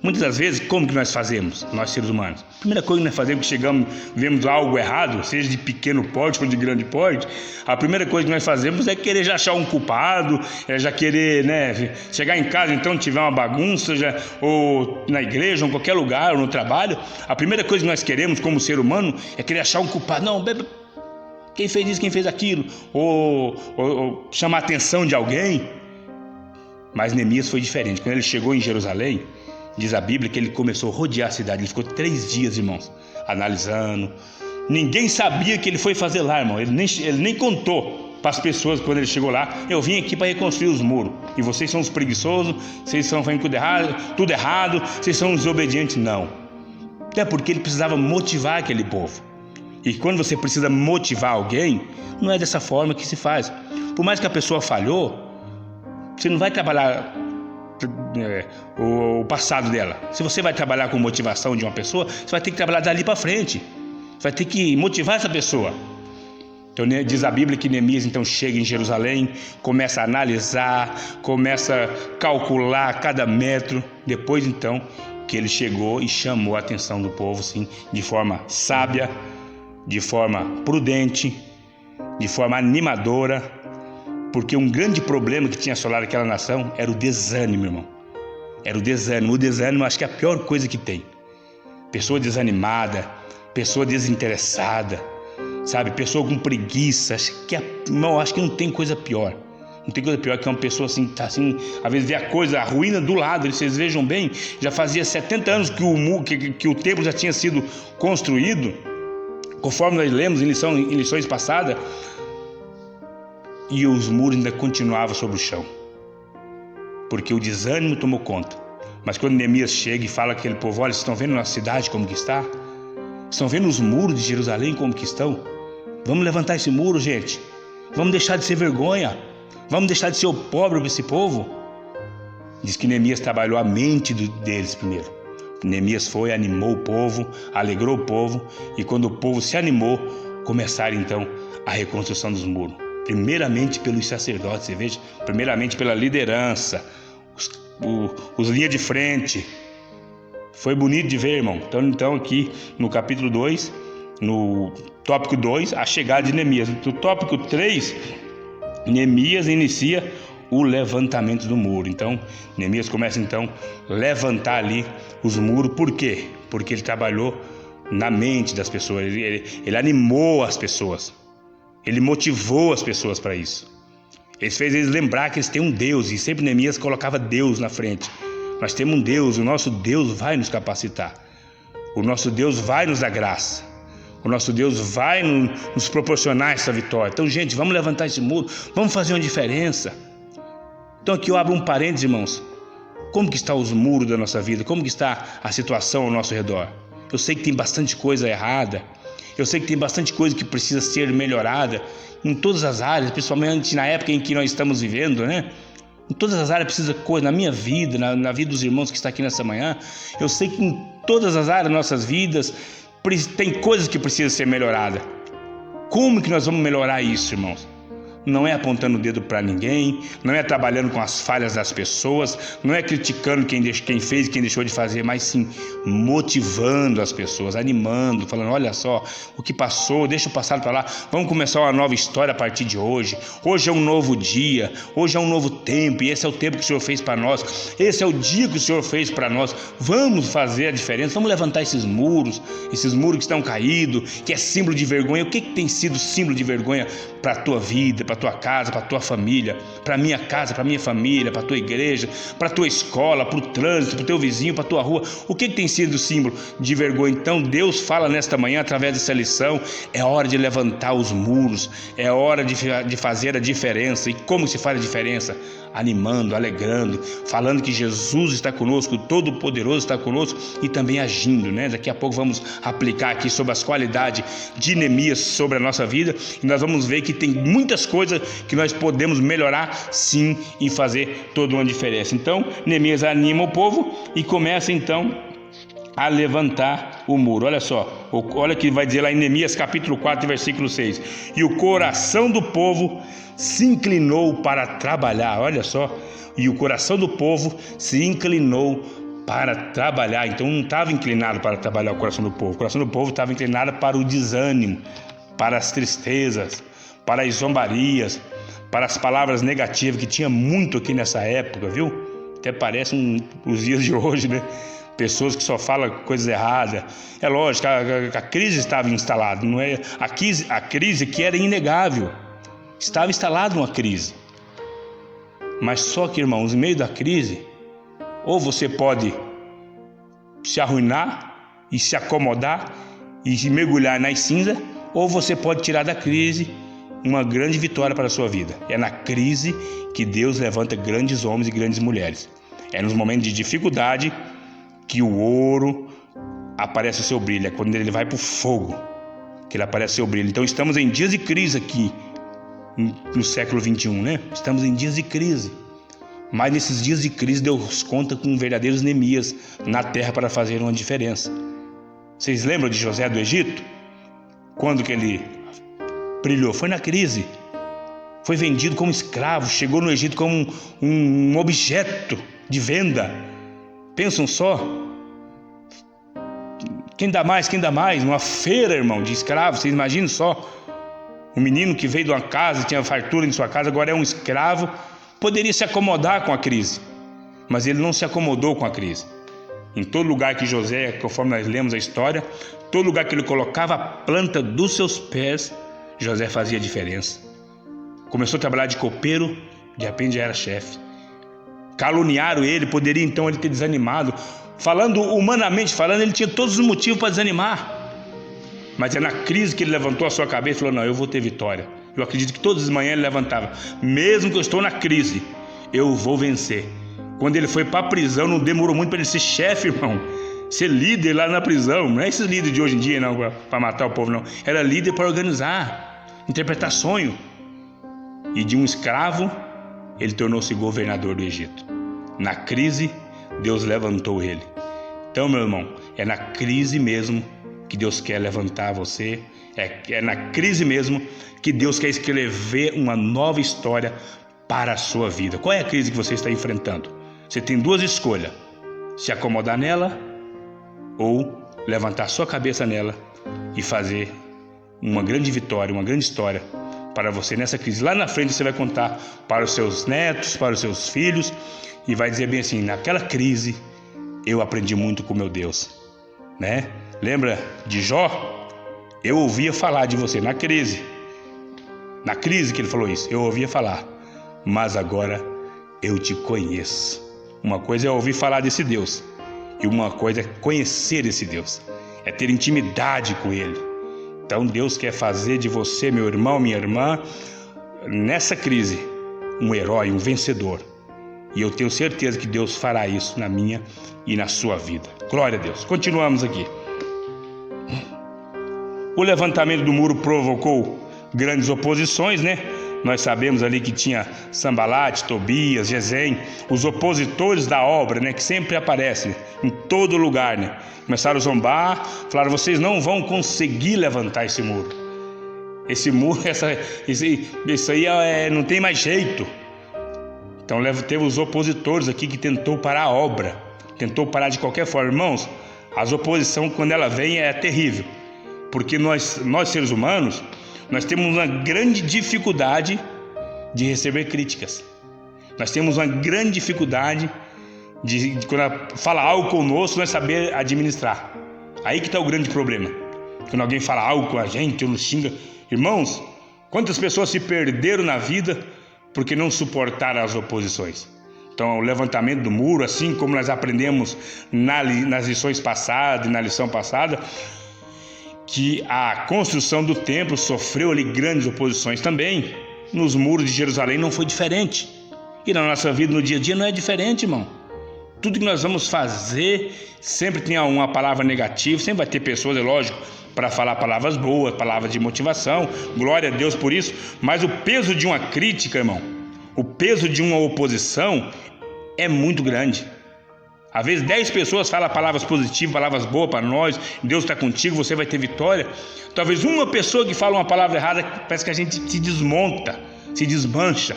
Muitas das vezes, como que nós fazemos, nós seres humanos? A primeira coisa que nós fazemos, que chegamos, vemos algo errado, seja de pequeno porte ou de grande porte, a primeira coisa que nós fazemos é querer já achar um culpado, já querer, né, chegar em casa, então, tiver uma bagunça, ou na igreja, ou em qualquer lugar, ou no trabalho, a primeira coisa que nós queremos como ser humano é querer achar um culpado. Não, quem fez isso, quem fez aquilo, ou chamar a atenção de alguém. Mas Neemias foi diferente. Quando ele chegou em Jerusalém, diz a Bíblia que ele começou a rodear a cidade. Ele ficou 3 dias, irmãos, analisando. Ninguém sabia o que ele foi fazer lá, irmão. Ele nem contou para as pessoas quando ele chegou lá. Eu vim aqui para reconstruir os muros. E vocês são os preguiçosos, vocês estão fazendo tudo errado, vocês são os desobedientes. Não. Até porque ele precisava motivar aquele povo. E quando você precisa motivar alguém, não é dessa forma que se faz. Por mais que a pessoa falhou, você não vai trabalhar o passado dela. Se você vai trabalhar com motivação de uma pessoa, você vai ter que trabalhar dali para frente. Você vai ter que motivar essa pessoa. Então diz a Bíblia que Neemias então chega em Jerusalém, começa a analisar, começa a calcular cada metro. Depois então que ele chegou e chamou a atenção do povo, sim, de forma sábia, de forma prudente, de forma animadora. Porque um grande problema que tinha assolado aquela nação era o desânimo, irmão. Era o desânimo. O desânimo, acho que é a pior coisa que tem. Pessoa desanimada, pessoa desinteressada, sabe? Pessoa com preguiça. Acho que não tem coisa pior. Não tem coisa pior que uma pessoa assim, tá assim, às vezes vê a ruína do lado. Vocês vejam bem, já fazia 70 anos que o templo já tinha sido construído, conforme nós lemos em lições passadas. E os muros ainda continuavam sobre o chão, porque o desânimo tomou conta. Mas quando Neemias chega e fala àquele povo: olha, vocês estão vendo a nossa cidade como que está? Estão vendo os muros de Jerusalém como que estão? Vamos levantar esse muro, gente. Vamos deixar de ser vergonha. Vamos deixar de ser o pobre para esse povo. Diz que Neemias trabalhou a mente deles primeiro. Neemias foi, animou o povo, alegrou o povo. E quando o povo se animou, começaram então a reconstrução dos muros. Primeiramente pelos sacerdotes, você veja, primeiramente pela liderança, os linhas de frente. Foi bonito de ver, irmão. Então aqui no capítulo 2, no tópico 2, a chegada de Neemias. No tópico 3, Neemias inicia o levantamento do muro. Então Neemias começa então a levantar ali os muros. Por quê? Porque ele trabalhou na mente das pessoas, ele animou as pessoas. Ele motivou as pessoas para isso. Ele fez eles lembrar que eles têm um Deus. E sempre Neemias colocava Deus na frente. Nós temos um Deus. O nosso Deus vai nos capacitar. O nosso Deus vai nos dar graça. O nosso Deus vai nos proporcionar essa vitória. Então, gente, vamos levantar esse muro. Vamos fazer uma diferença. Então aqui eu abro um parênteses, irmãos. Como que estão os muros da nossa vida? Como que está a situação ao nosso redor? Eu sei que tem bastante coisa errada. Eu sei que tem bastante coisa que precisa ser melhorada em todas as áreas, principalmente na época em que nós estamos vivendo, né? Em todas as áreas precisa coisa, na minha vida, na vida dos irmãos que está aqui nessa manhã. Eu sei que em todas as áreas das nossas vidas tem coisas que precisam ser melhoradas. Como que nós vamos melhorar isso, irmãos? não é apontando o dedo para ninguém, não é trabalhando com as falhas das pessoas, não é criticando quem fez e quem deixou de fazer, mas sim motivando as pessoas, animando, falando: olha só o que passou, deixa o passado para lá, vamos começar uma nova história a partir de hoje. Hoje é um novo dia, hoje é um novo tempo, e esse é o tempo que o Senhor fez para nós, esse é o dia que o Senhor fez para nós. Vamos fazer a diferença, vamos levantar esses muros que estão caídos, que é símbolo de vergonha. O que tem sido símbolo de vergonha para a tua vida, para a tua casa, para a tua família, para a minha casa, para a minha família, para a tua igreja, para a tua escola, para o trânsito, para o teu vizinho, para a tua rua? O que tem sido símbolo de vergonha? Então Deus fala nesta manhã através dessa lição: é hora de levantar os muros, é hora de fazer a diferença. E como se faz a diferença? Animando, alegrando, falando que Jesus está conosco, o Todo-Poderoso está conosco, e também agindo, né? Daqui a pouco vamos aplicar aqui sobre as qualidades de Neemias sobre a nossa vida, e nós vamos ver que tem muitas coisas que nós podemos melhorar sim e fazer toda uma diferença. Então Neemias anima o povo e começa então a levantar o muro. Olha só, olha o que vai dizer lá em Neemias capítulo 4, versículo 6: e o coração do povo se inclinou para trabalhar. Olha só, e o coração do povo se inclinou para trabalhar. Então não estava inclinado para trabalhar o coração do povo estava inclinado para o desânimo, para as tristezas, para as zombarias, para as palavras negativas, que tinha muito aqui nessa época, viu? Até parecem os dias de hoje, né? Pessoas que só falam coisas erradas. É lógico, a crise estava instalada, não é? A crise que era inegável, estava instalada uma crise. Mas só que, irmãos, no meio da crise, ou você pode se arruinar e se acomodar e se mergulhar nas cinzas, ou você pode tirar da crise uma grande vitória para a sua vida. É na crise que Deus levanta grandes homens e grandes mulheres. É nos momentos de dificuldade que o ouro aparece o seu brilho. É quando ele vai para o fogo que ele aparece o seu brilho. Então estamos em dias de crise aqui no século 21, né? Estamos em dias de crise. Mas nesses dias de crise Deus conta com verdadeiros Neemias na terra para fazer uma diferença. Vocês lembram de José do Egito? Quando que ele brilhou? Foi na crise. Foi vendido como escravo, chegou no Egito como um objeto de venda. Pensam só. Quem dá mais? Uma feira, irmão, de escravos. Vocês imaginam só? Um menino que veio de uma casa, tinha fartura em sua casa, agora é um escravo. Poderia se acomodar com a crise, mas ele não se acomodou com a crise. Em todo lugar que José, conforme nós lemos a história, todo lugar que ele colocava a planta dos seus pés, José fazia diferença. Começou a trabalhar de copeiro, de repente já era chefe. Caluniaram ele, poderia então ele ter desanimado. Falando humanamente, ele tinha todos os motivos para desanimar. Mas é na crise que ele levantou a sua cabeça e falou: não, eu vou ter vitória. Eu acredito que todas as manhãs ele levantava: mesmo que eu estou na crise, eu vou vencer. Quando ele foi para a prisão, não demorou muito para ele ser chefe, irmão. Ser líder lá na prisão. Não é esses líderes de hoje em dia, não, para matar o povo, não. Era líder para organizar, interpretar sonho. E de um escravo, ele tornou-se governador do Egito. Na crise, Deus levantou ele. Então, meu irmão, é na crise mesmo que Deus quer levantar você. É na crise mesmo que Deus quer escrever uma nova história para a sua vida. Qual é a crise que você está enfrentando? Você tem duas escolhas: se acomodar nela ou levantar sua cabeça nela e fazer uma grande vitória, uma grande história para você nessa crise. Lá na frente você vai contar para os seus netos, para os seus filhos, e vai dizer bem assim: naquela crise eu aprendi muito com meu Deus, né? Lembra de Jó? Eu ouvia falar de você na crise que ele falou isso. Eu ouvia falar, mas agora eu te conheço. Uma coisa é ouvir falar desse Deus, e uma coisa é conhecer esse Deus, é ter intimidade com Ele. Então Deus quer fazer de você, meu irmão, minha irmã, nessa crise, um herói, um vencedor. E eu tenho certeza que Deus fará isso na minha e na sua vida. Glória a Deus. Continuamos aqui. O levantamento do muro provocou grandes oposições, né? Nós sabemos ali que tinha Sambalate, Tobias, Gesem, os opositores da obra, né? Que sempre aparecem em todo lugar, né? Começaram a zombar, falaram: vocês não vão conseguir levantar esse muro. Esse muro, isso aí não tem mais jeito. Então teve os opositores aqui que tentou parar a obra, tentou parar de qualquer forma. Irmãos, as oposições, quando ela vem, é terrível, porque nós seres humanos, nós temos uma grande dificuldade de receber críticas. Nós temos uma grande dificuldade de quando ela fala algo conosco, nós saber administrar. Aí que está o grande problema. Quando alguém fala algo com a gente ou nos xinga. Irmãos, quantas pessoas se perderam na vida porque não suportaram as oposições? Então, o levantamento do muro, assim como nós aprendemos nas lições passadas e na lição passada, que a construção do templo sofreu ali grandes oposições também. Nos muros de Jerusalém não foi diferente. E na nossa vida, no dia a dia, não é diferente, irmão. Tudo que nós vamos fazer, sempre tem uma palavra negativa, sempre vai ter pessoas, é lógico, para falar palavras boas, palavras de motivação, glória a Deus por isso, mas o peso de uma crítica, irmão, o peso de uma oposição é muito grande. Às vezes 10 pessoas falam palavras positivas, palavras boas para nós, Deus está contigo, você vai ter vitória. Talvez uma pessoa que fala uma palavra errada, parece que a gente se desmonta, se desmancha.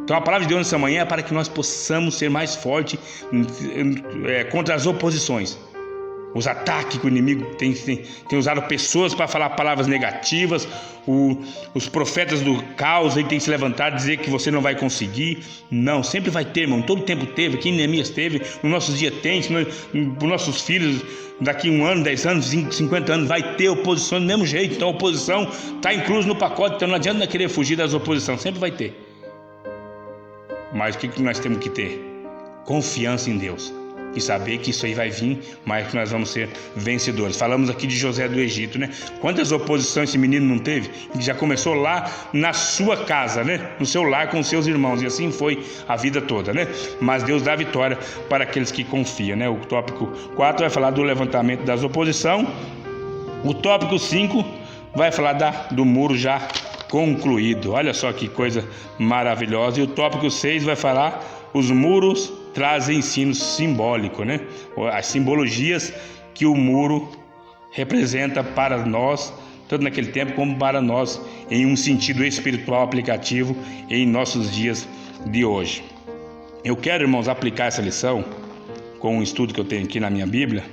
Então a palavra de Deus nessa manhã é para que nós possamos ser mais fortes contra as oposições. Os ataques que o inimigo tem usado pessoas para falar palavras negativas. Os profetas do caos aí têm se levantado e dizer que você não vai conseguir. Não, sempre vai ter, irmão. Todo tempo teve, aqui em Neemias teve, nos nossos dias tem, para os nossos filhos, daqui 1 ano, 10 anos, 50 anos, vai ter oposição do mesmo jeito. Então a oposição está inclusa no pacote, então não adianta querer fugir das oposições, sempre vai ter. Mas o que nós temos que ter? Confiança em Deus. E saber que isso aí vai vir, mas que nós vamos ser vencedores. Falamos aqui de José do Egito, né? Quantas oposições esse menino não teve? Que já começou lá na sua casa, né? No seu lar com seus irmãos. E assim foi a vida toda, né? Mas Deus dá vitória para aqueles que confiam, né? O tópico 4 vai falar do levantamento das oposições. O tópico 5 vai falar do muro já concluído. Olha só que coisa maravilhosa. E o tópico 6 vai falar os muros trazem ensino simbólico, né? As simbologias que o muro representa para nós, tanto naquele tempo como para nós, em um sentido espiritual aplicativo em nossos dias de hoje. Eu quero, irmãos, aplicar essa lição com um estudo que eu tenho aqui na minha Bíblia,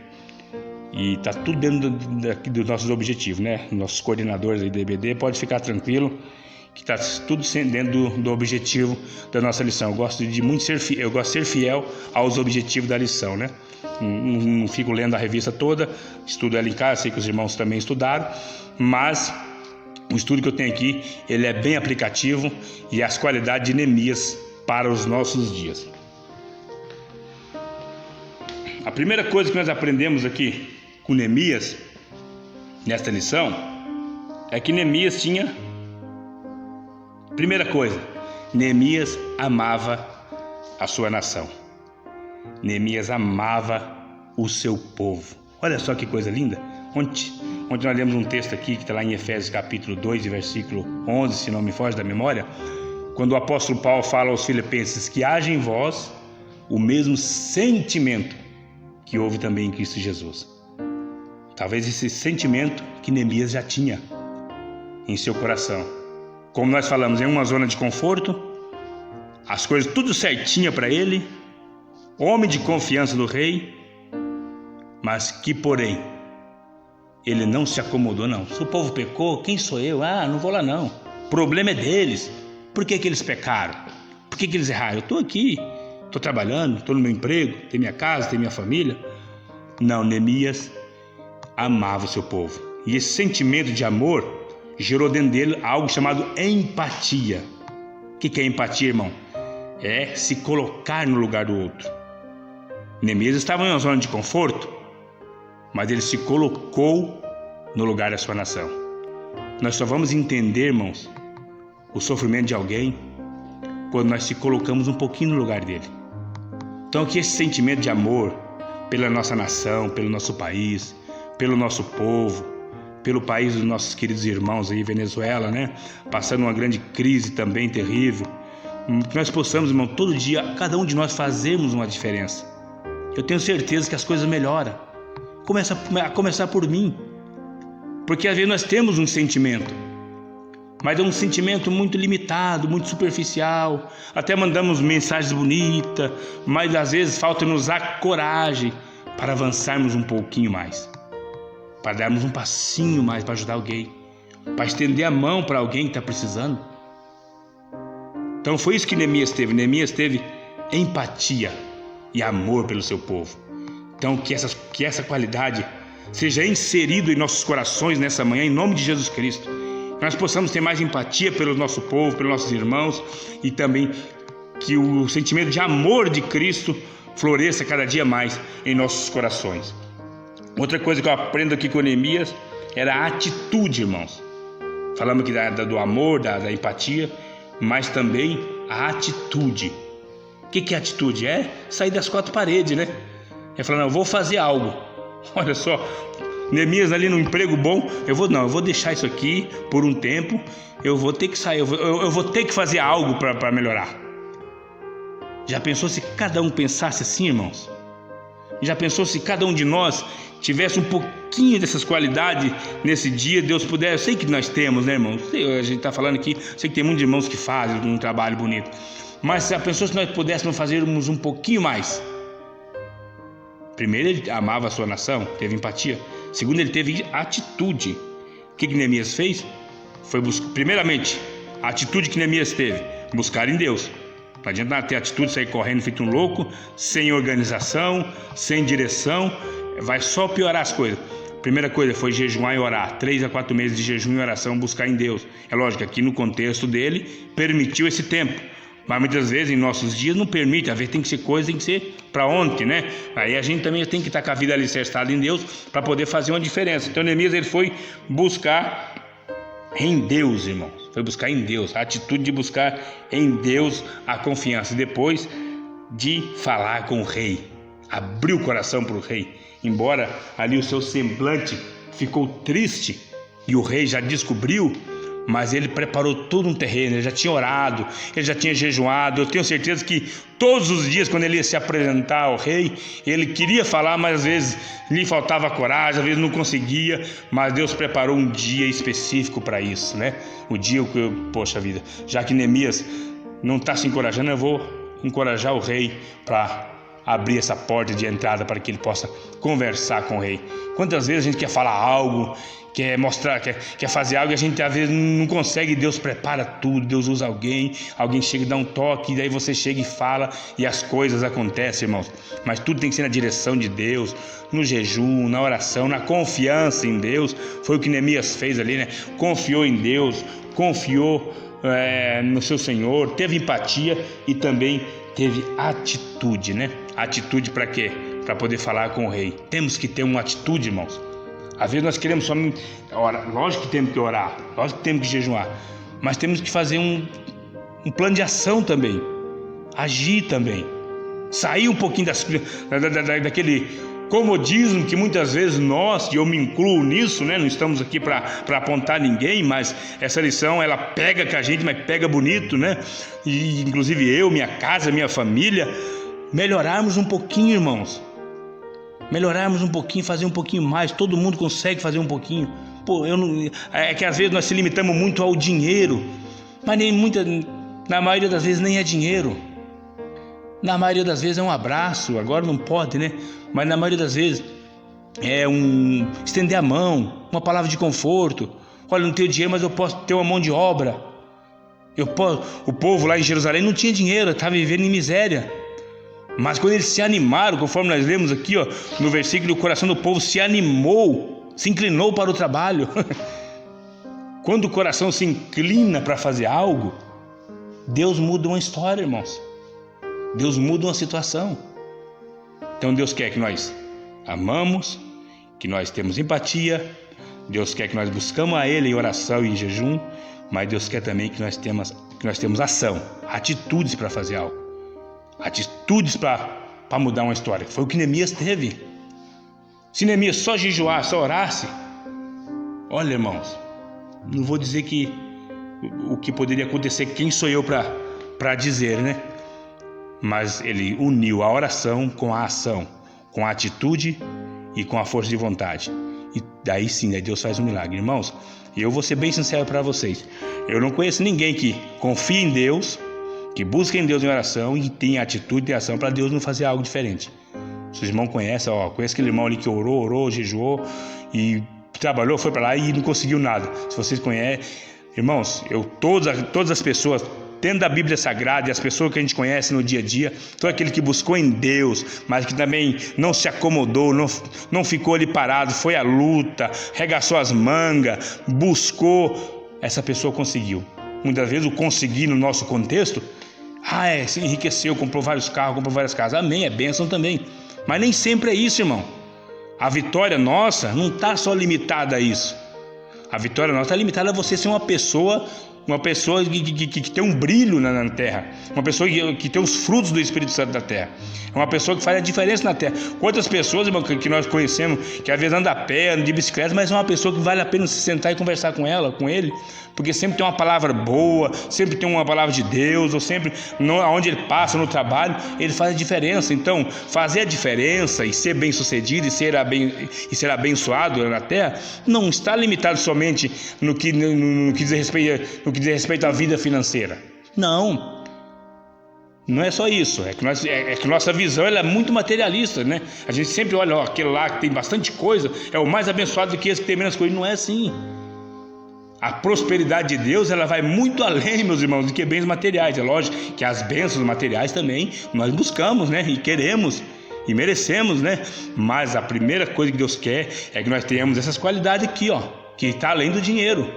e está tudo dentro dos nossos objetivos, né? Nossos coordenadores aí da IBD, pode ficar tranquilo, que está tudo dentro do objetivo da nossa lição. Eu gosto de ser fiel aos objetivos da lição, né? Não fico lendo a revista toda, estudo ela em casa, sei que os irmãos também estudaram, mas o estudo que eu tenho aqui, ele é bem aplicativo e as qualidades de Neemias para os nossos dias. A primeira coisa que nós aprendemos aqui com Neemias, nesta lição, é que Neemias tinha... Primeira coisa, Neemias amava a sua nação. Neemias amava o seu povo. Olha só que coisa linda. Ontem nós lemos um texto aqui que está lá em Efésios capítulo 2, versículo 11, se não me foge da memória, quando o apóstolo Paulo fala aos filipenses que haja em vós o mesmo sentimento que houve também em Cristo Jesus. Talvez esse sentimento que Neemias já tinha em seu coração. Como nós falamos, em uma zona de conforto, as coisas tudo certinha para ele, homem de confiança do rei, mas que porém, ele não se acomodou não. Se o povo pecou, quem sou eu? Não vou lá não. O problema é deles. Por que eles pecaram? Por que eles erraram? Eu estou aqui, estou trabalhando, estou no meu emprego, tenho minha casa, tenho minha família. Não, Neemias amava o seu povo. E esse sentimento de amor gerou dentro dele algo chamado empatia. O que é empatia, irmão? É se colocar no lugar do outro. Neemias estava em uma zona de conforto, mas ele se colocou no lugar da sua nação. Nós só vamos entender, irmãos, o sofrimento de alguém quando nós se colocamos um pouquinho no lugar dele. Então que esse sentimento de amor pela nossa nação, pelo nosso país, pelo nosso povo, pelo país dos nossos queridos irmãos aí, Venezuela, né? Passando uma grande crise também terrível. Que nós possamos, irmão, todo dia, cada um de nós fazermos uma diferença. Eu tenho certeza que as coisas melhoram. A começar por mim. Porque às vezes nós temos um sentimento. mas é um sentimento muito limitado, muito superficial. Até mandamos mensagens bonitas, mas às vezes falta-nos a coragem para avançarmos um pouquinho mais, para darmos um passinho mais para ajudar alguém, para estender a mão para alguém que está precisando. Então foi isso que Neemias teve. Neemias teve empatia e amor pelo seu povo. Então que essa qualidade seja inserida em nossos corações nessa manhã, em nome de Jesus Cristo. Nós possamos ter mais empatia pelo nosso povo, pelos nossos irmãos, e também que o sentimento de amor de Cristo floresça cada dia mais em nossos corações. Outra coisa que eu aprendo aqui com Neemias era a atitude, irmãos. Falamos aqui do amor, da empatia, mas também a atitude. O que é atitude? É sair das quatro paredes, né? É falar, não, eu vou fazer algo. Olha só, Neemias ali no emprego bom, eu vou deixar isso aqui por um tempo, eu vou ter que sair, eu vou ter que fazer algo para melhorar. Já pensou se cada um pensasse assim, irmãos? Já pensou se cada um de nós tivesse um pouquinho dessas qualidades nesse dia? Deus puder, eu sei que nós temos, né, irmãos? A gente está falando aqui, sei que tem muitos irmãos que fazem um trabalho bonito, mas já pensou se nós pudéssemos fazermos um pouquinho mais? Primeiro, ele amava a sua nação, teve empatia. Segundo, ele teve atitude. O que Neemias fez? Foi primeiramente, a atitude que Neemias teve, buscar em Deus. Não adianta nada ter atitude, sair correndo feito um louco, sem organização, sem direção, vai só piorar as coisas. Primeira coisa foi jejuar e orar, 3 a 4 meses de jejum e oração, buscar em Deus. É lógico, aqui no contexto dele, permitiu esse tempo. Mas muitas vezes em nossos dias não permite, às vezes tem que ser coisa, tem que ser para ontem, né? Aí a gente também tem que estar com a vida alicerçada em Deus para poder fazer uma diferença. Então Neemias, ele foi buscar em Deus, irmãos. Foi buscar em Deus, a atitude de buscar em Deus a confiança. Depois de falar com o rei, abriu o coração para o rei. Embora ali o seu semblante ficou triste e o rei já descobriu, mas ele preparou todo um terreno, ele já tinha orado, ele já tinha jejuado. Eu tenho certeza que todos os dias, quando ele ia se apresentar ao rei, ele queria falar, mas às vezes lhe faltava coragem, às vezes não conseguia, mas Deus preparou um dia específico para isso, né? O dia que, poxa vida, já que Neemias não está se encorajando, eu vou encorajar o rei para abrir essa porta de entrada para que ele possa conversar com o rei. Quantas vezes a gente quer falar algo, quer mostrar, quer fazer algo e a gente às vezes não consegue, Deus prepara tudo, Deus usa alguém chega e dá um toque, e daí você chega e fala e as coisas acontecem, irmãos. Mas tudo tem que ser na direção de Deus, no jejum, na oração, na confiança em Deus. Foi o que Neemias fez ali, né? Confiou em Deus, confiou no seu Senhor, teve empatia e também teve atitude, né? Atitude para quê? Para poder falar com o rei. Temos que ter uma atitude, irmãos. Às vezes nós queremos somente orar. Lógico que temos que orar, lógico que temos que jejuar, mas temos que fazer um plano de ação também, agir também, sair um pouquinho daquele comodismo que muitas vezes nós, e eu me incluo nisso, né? Não estamos aqui para apontar ninguém, mas essa lição ela pega com a gente, mas pega bonito, né? E inclusive eu, minha casa, minha família, melhorarmos um pouquinho, irmãos. Melhorarmos um pouquinho, fazer um pouquinho mais. Todo mundo consegue fazer um pouquinho. É que às vezes nós se limitamos muito ao dinheiro, mas na maioria das vezes nem é dinheiro. Na maioria das vezes é um abraço. Agora não pode, né? Mas na maioria das vezes é estender a mão, uma palavra de conforto. Olha, não tenho dinheiro, mas eu posso ter uma mão de obra. O povo lá em Jerusalém não tinha dinheiro, estava vivendo em miséria. Mas quando eles se animaram, conforme nós lemos aqui, ó, no versículo, o coração do povo se animou, se inclinou para o trabalho. Quando o coração se inclina para fazer algo, Deus muda uma história, irmãos. Deus muda uma situação. Então Deus quer que nós amamos, que nós temos empatia. Deus quer que nós buscamos a Ele em oração e em jejum. Mas Deus quer também que nós temos ação, atitudes para fazer algo. Atitudes para mudar uma história. Foi o que Neemias teve. Se Neemias só jejuasse, só orasse, olha, irmãos, não vou dizer que o que poderia acontecer, quem sou eu para dizer, né? Mas ele uniu a oração com a ação, com a atitude e com a força de vontade. E daí sim, daí Deus faz um milagre. Irmãos, eu vou ser bem sincero para vocês. Eu não conheço ninguém que confie em Deus, que busque em Deus em oração e tenha atitude e ação para Deus não fazer algo diferente. Se o irmão conhece, conhece aquele irmão ali que orou, jejuou e trabalhou, foi para lá e não conseguiu nada. Se vocês conhecem, irmãos, todas as pessoas dentro da Bíblia Sagrada e as pessoas que a gente conhece no dia a dia, todo aquele que buscou em Deus, mas que também não se acomodou, não ficou ali parado, foi à luta, regaçou as mangas, buscou, essa pessoa conseguiu. Muitas vezes o conseguir no nosso contexto, se enriqueceu, comprou vários carros, comprou várias casas, amém, é bênção também, mas nem sempre é isso, irmão. A vitória nossa não está só limitada a isso. A vitória nossa está limitada a você ser uma pessoa que tem um brilho na terra, uma pessoa que tem os frutos do Espírito Santo da terra, é uma pessoa que faz a diferença na terra. Quantas pessoas, irmão, que nós conhecemos, que às vezes anda a pé, anda de bicicleta, mas é uma pessoa que vale a pena se sentar e conversar com ele, porque sempre tem uma palavra boa, sempre tem uma palavra de Deus, ou sempre, onde ele passa, no trabalho, ele faz a diferença. Então, fazer a diferença e ser bem sucedido e ser abençoado na terra, não está limitado somente no que diz respeito à vida financeira. Não é só isso. É que nossa visão ela é muito materialista, né? A gente sempre olha, aquele lá que tem bastante coisa é o mais abençoado do que esse que tem menos coisa. Não é assim. A prosperidade de Deus ela vai muito além, meus irmãos, do que bens materiais. É lógico que as bênçãos materiais também nós buscamos, né? E queremos e merecemos, né? Mas a primeira coisa que Deus quer é que nós tenhamos essas qualidades aqui, que está além do dinheiro.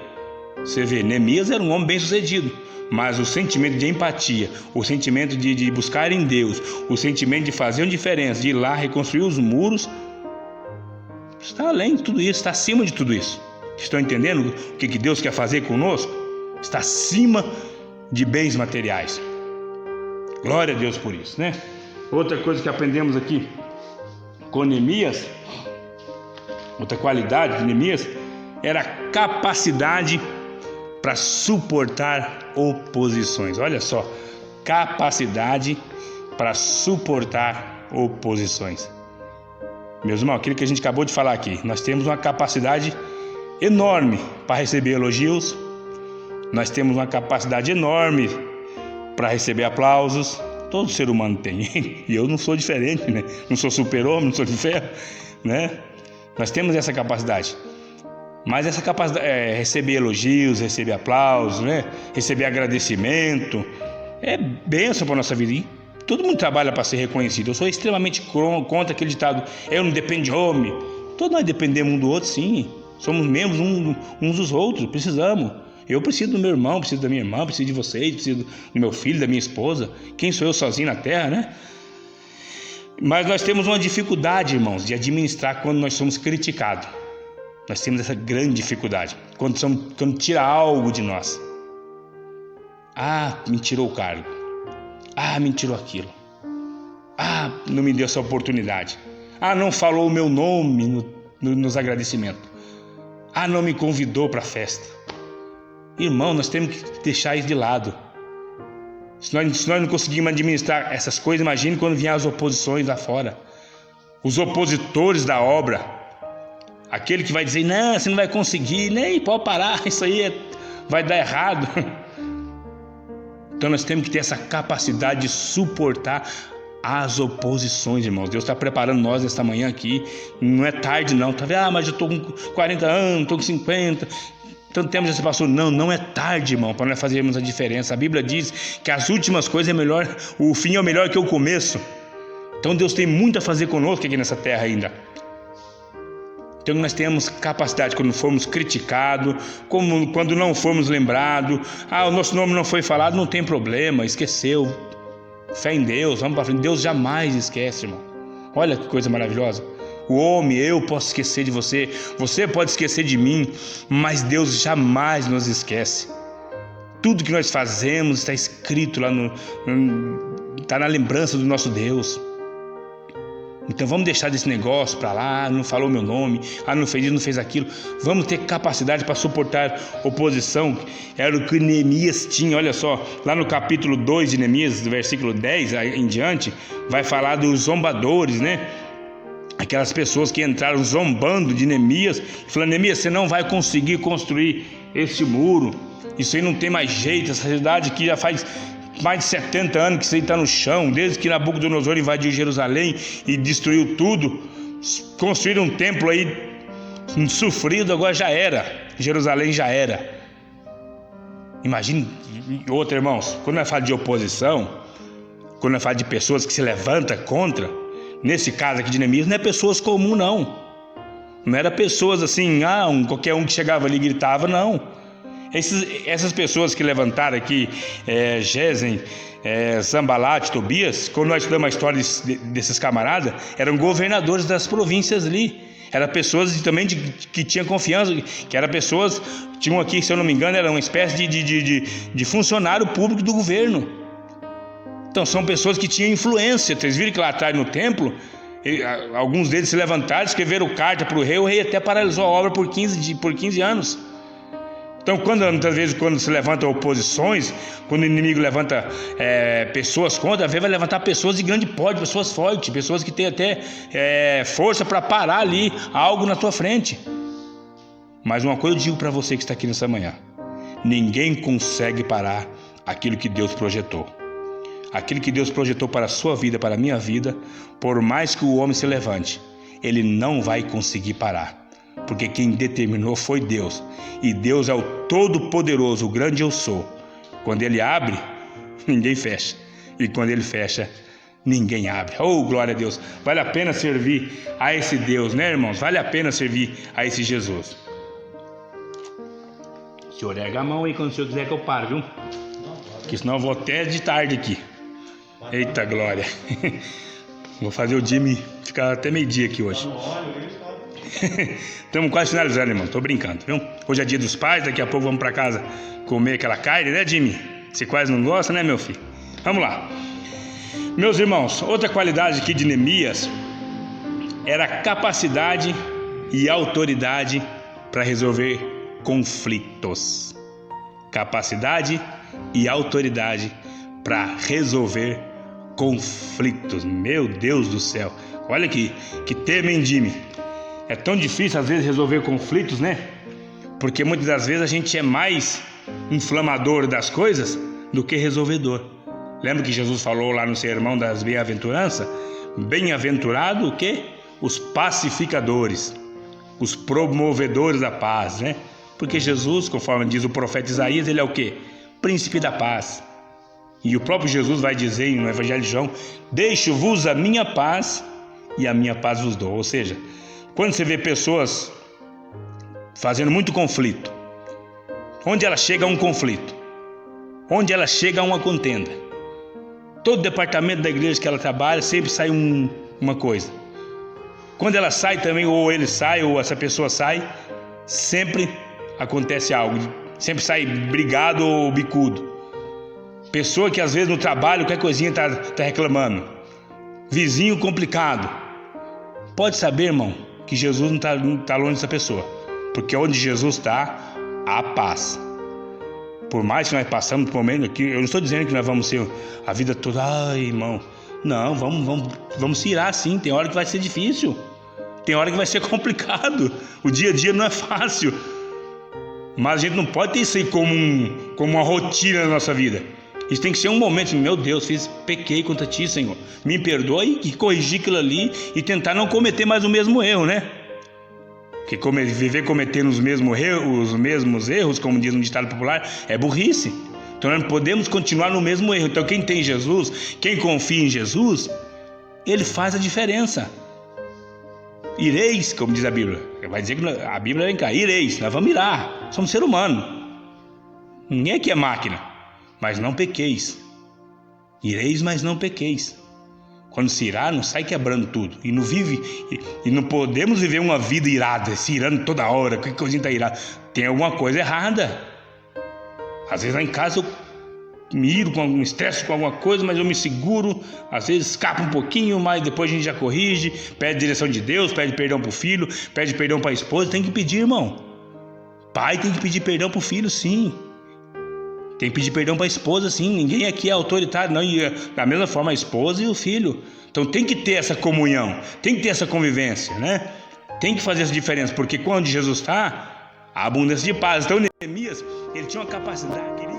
Você vê, Neemias era um homem bem sucedido, mas o sentimento de empatia, o sentimento de buscar em Deus, o sentimento de fazer uma diferença, de ir lá reconstruir os muros, está além de tudo isso, está acima de tudo isso. Estão entendendo o que Deus quer fazer conosco? Está acima de bens materiais. Glória a Deus por isso, né? Outra coisa que aprendemos aqui com Neemias, outra qualidade de Neemias, era a capacidade para suportar oposições. Olha só, capacidade para suportar oposições. Meus irmãos, aquilo que a gente acabou de falar aqui, nós temos uma capacidade enorme para receber elogios, nós temos uma capacidade enorme para receber aplausos. Todo ser humano tem, e eu não sou diferente, né? Não sou super-homem, não sou de ferro, né? Nós temos essa capacidade. Mas essa capacidade receber elogios, receber aplausos, né? Receber agradecimento, é bênção para a nossa vida. E todo mundo trabalha para ser reconhecido. Eu sou extremamente contra aquele ditado, eu não dependo de homem. Todos nós dependemos um do outro, sim. Somos membros uns dos outros, precisamos. Eu preciso do meu irmão, preciso da minha irmã, preciso de vocês, preciso do meu filho, da minha esposa. Quem sou eu sozinho na terra, né? Mas nós temos uma dificuldade, irmãos, de administrar quando nós somos criticados. Nós temos essa grande dificuldade quando tira algo de nós. Me tirou o cargo. Me tirou aquilo. Não me deu essa oportunidade. Não falou o meu nome nos agradecimentos. Não me convidou para a festa. Irmão, nós temos que deixar isso de lado. Se nós não conseguimos administrar essas coisas, imagine quando vier as oposições lá fora. Os opositores da obra. Aquele que vai dizer, não, você não vai conseguir, nem pode parar, isso aí vai dar errado. Então nós temos que ter essa capacidade de suportar as oposições, irmãos. Deus está preparando nós esta manhã aqui. Não é tarde não, tá vendo? Mas eu estou com 40 anos, estou com 50. Tanto tempo já se passou. Não é tarde, irmão, para nós fazermos a diferença. A Bíblia diz que as últimas coisas é melhor, o fim é melhor que o começo. Então Deus tem muito a fazer conosco aqui nessa terra ainda. Então nós temos capacidade quando formos criticados, quando não formos lembrados. O nosso nome não foi falado, não tem problema, esqueceu. Fé em Deus, vamos para frente. Deus jamais esquece, irmão. Olha que coisa maravilhosa. O homem, eu posso esquecer de você, você pode esquecer de mim, mas Deus jamais nos esquece. Tudo que nós fazemos está escrito lá está na lembrança do nosso Deus. Então vamos deixar desse negócio para lá, não falou meu nome, não fez isso, não fez aquilo. Vamos ter capacidade para suportar oposição. Era o que Neemias tinha. Olha só, lá no capítulo 2 de Neemias, do versículo 10 em diante, vai falar dos zombadores, né? aquelas pessoas que entraram zombando de Neemias, falando: Neemias, você não vai conseguir construir este muro, isso aí não tem mais jeito, essa cidade aqui já faz mais de 70 anos que isso aí está no chão, desde que Nabucodonosor invadiu Jerusalém e destruiu tudo. Construíram um templo aí sofrido, agora já era, Jerusalém já era. Imagine outra, irmãos, quando nós falamos de oposição, quando nós falamos de pessoas que se levantam contra, nesse caso aqui de Neemias, não é pessoas comuns, não era pessoas assim, qualquer um que chegava ali e gritava, não. Essas pessoas que levantaram aqui, Gesem, Sanbalat, Tobias, quando nós estudamos a história desses camaradas, eram governadores das províncias ali. Eram pessoas também que tinham confiança, que eram pessoas, tinham aqui, se eu não me engano, era uma espécie de funcionário público do governo. Então são pessoas que tinham influência. Vocês viram que lá atrás no templo, alguns deles se levantaram, escreveram carta para o rei até paralisou a obra por 15 anos. Então, muitas vezes, quando se levantam oposições, quando o inimigo levanta pessoas contra, às vezes vai levantar pessoas de grande porte, pessoas fortes, pessoas que têm até força para parar ali algo na tua frente. Mas uma coisa eu digo para você que está aqui nessa manhã: ninguém consegue parar aquilo que Deus projetou. Aquilo que Deus projetou para a sua vida, para a minha vida, por mais que o homem se levante, ele não vai conseguir parar. Porque quem determinou foi Deus. E Deus é o Todo-Poderoso, o grande eu sou. Quando Ele abre, ninguém fecha. E quando Ele fecha, ninguém abre. Oh, glória a Deus. Vale a pena servir a esse Deus, né, irmãos? Vale a pena servir a esse Jesus. O senhor erga a mão aí quando o senhor quiser que eu pare, viu? Porque senão eu vou até de tarde aqui. Eita glória. Vou fazer o Jimmy ficar até meio-dia aqui hoje. Estamos quase finalizando, irmão. Tô brincando, viu? Hoje é dia dos pais, daqui a pouco vamos para casa comer aquela carne, né, Jimmy? Você quase não gosta, né, meu filho? Vamos lá. Meus irmãos, outra qualidade aqui de Neemias era a capacidade e autoridade para resolver conflitos. Capacidade e autoridade para resolver conflitos. Meu Deus do céu. Olha aqui, que tema, hein, Jimmy? É tão difícil às vezes resolver conflitos, né? Porque muitas das vezes a gente é mais inflamador das coisas do que resolvedor. Lembra que Jesus falou lá no sermão das bem-aventuranças? Bem-aventurado o quê? Os pacificadores, os promovedores da paz, né? Porque Jesus, conforme diz o profeta Isaías, ele é o quê? Príncipe da paz. E o próprio Jesus vai dizer no Evangelho de João: deixo-vos a minha paz e a minha paz vos dou. Ou seja, quando você vê pessoas fazendo muito conflito, onde ela chega a um conflito, onde ela chega a uma contenda, todo departamento da igreja que ela trabalha sempre sai uma coisa. Quando ela sai também, ou ele sai, ou essa pessoa sai, sempre acontece algo, sempre sai brigado ou bicudo. Pessoa que às vezes no trabalho, qualquer coisinha tá reclamando. Vizinho complicado. Pode saber, irmão, que Jesus não está longe dessa pessoa, porque onde Jesus está, há paz. Por mais que nós passamos por um momento aqui, eu não estou dizendo que nós vamos ser a vida toda, irmão, não, vamos se irar sim, tem hora que vai ser difícil, tem hora que vai ser complicado, o dia a dia não é fácil, mas a gente não pode ter isso aí como uma rotina na nossa vida. Isso tem que ser um momento, meu Deus, pequei contra ti, Senhor, me perdoe, e corrigir aquilo ali e tentar não cometer mais o mesmo erro, né? Porque viver cometendo os mesmos erros, como diz no ditado popular, é burrice. Então nós não podemos continuar no mesmo erro. Então quem tem Jesus, quem confia em Jesus, ele faz a diferença. Ireis, como diz a Bíblia, vai dizer que a Bíblia vem cá, ireis, nós vamos irar, somos ser humano, ninguém aqui é máquina. Mas não pequeis. Ireis, mas não pequeis. Quando se irá, não sai quebrando tudo. E não podemos viver uma vida irada, se irando toda hora, que coisinha está irada. Tem alguma coisa errada. Às vezes lá em casa eu me iro, me estresso com alguma coisa, mas eu me seguro. Às vezes escapa um pouquinho, mas depois a gente já corrige. Pede direção de Deus, pede perdão para o filho, pede perdão para a esposa. Tem que pedir, irmão. Pai tem que pedir perdão para o filho, sim. Tem que pedir perdão para a esposa, sim. Ninguém aqui é autoritário, não. E da mesma forma a esposa e o filho. Então tem que ter essa comunhão, tem que ter essa convivência, né? Tem que fazer essa diferença, porque quando Jesus está, há abundância de paz. Então Neemias, ele tinha uma capacidade.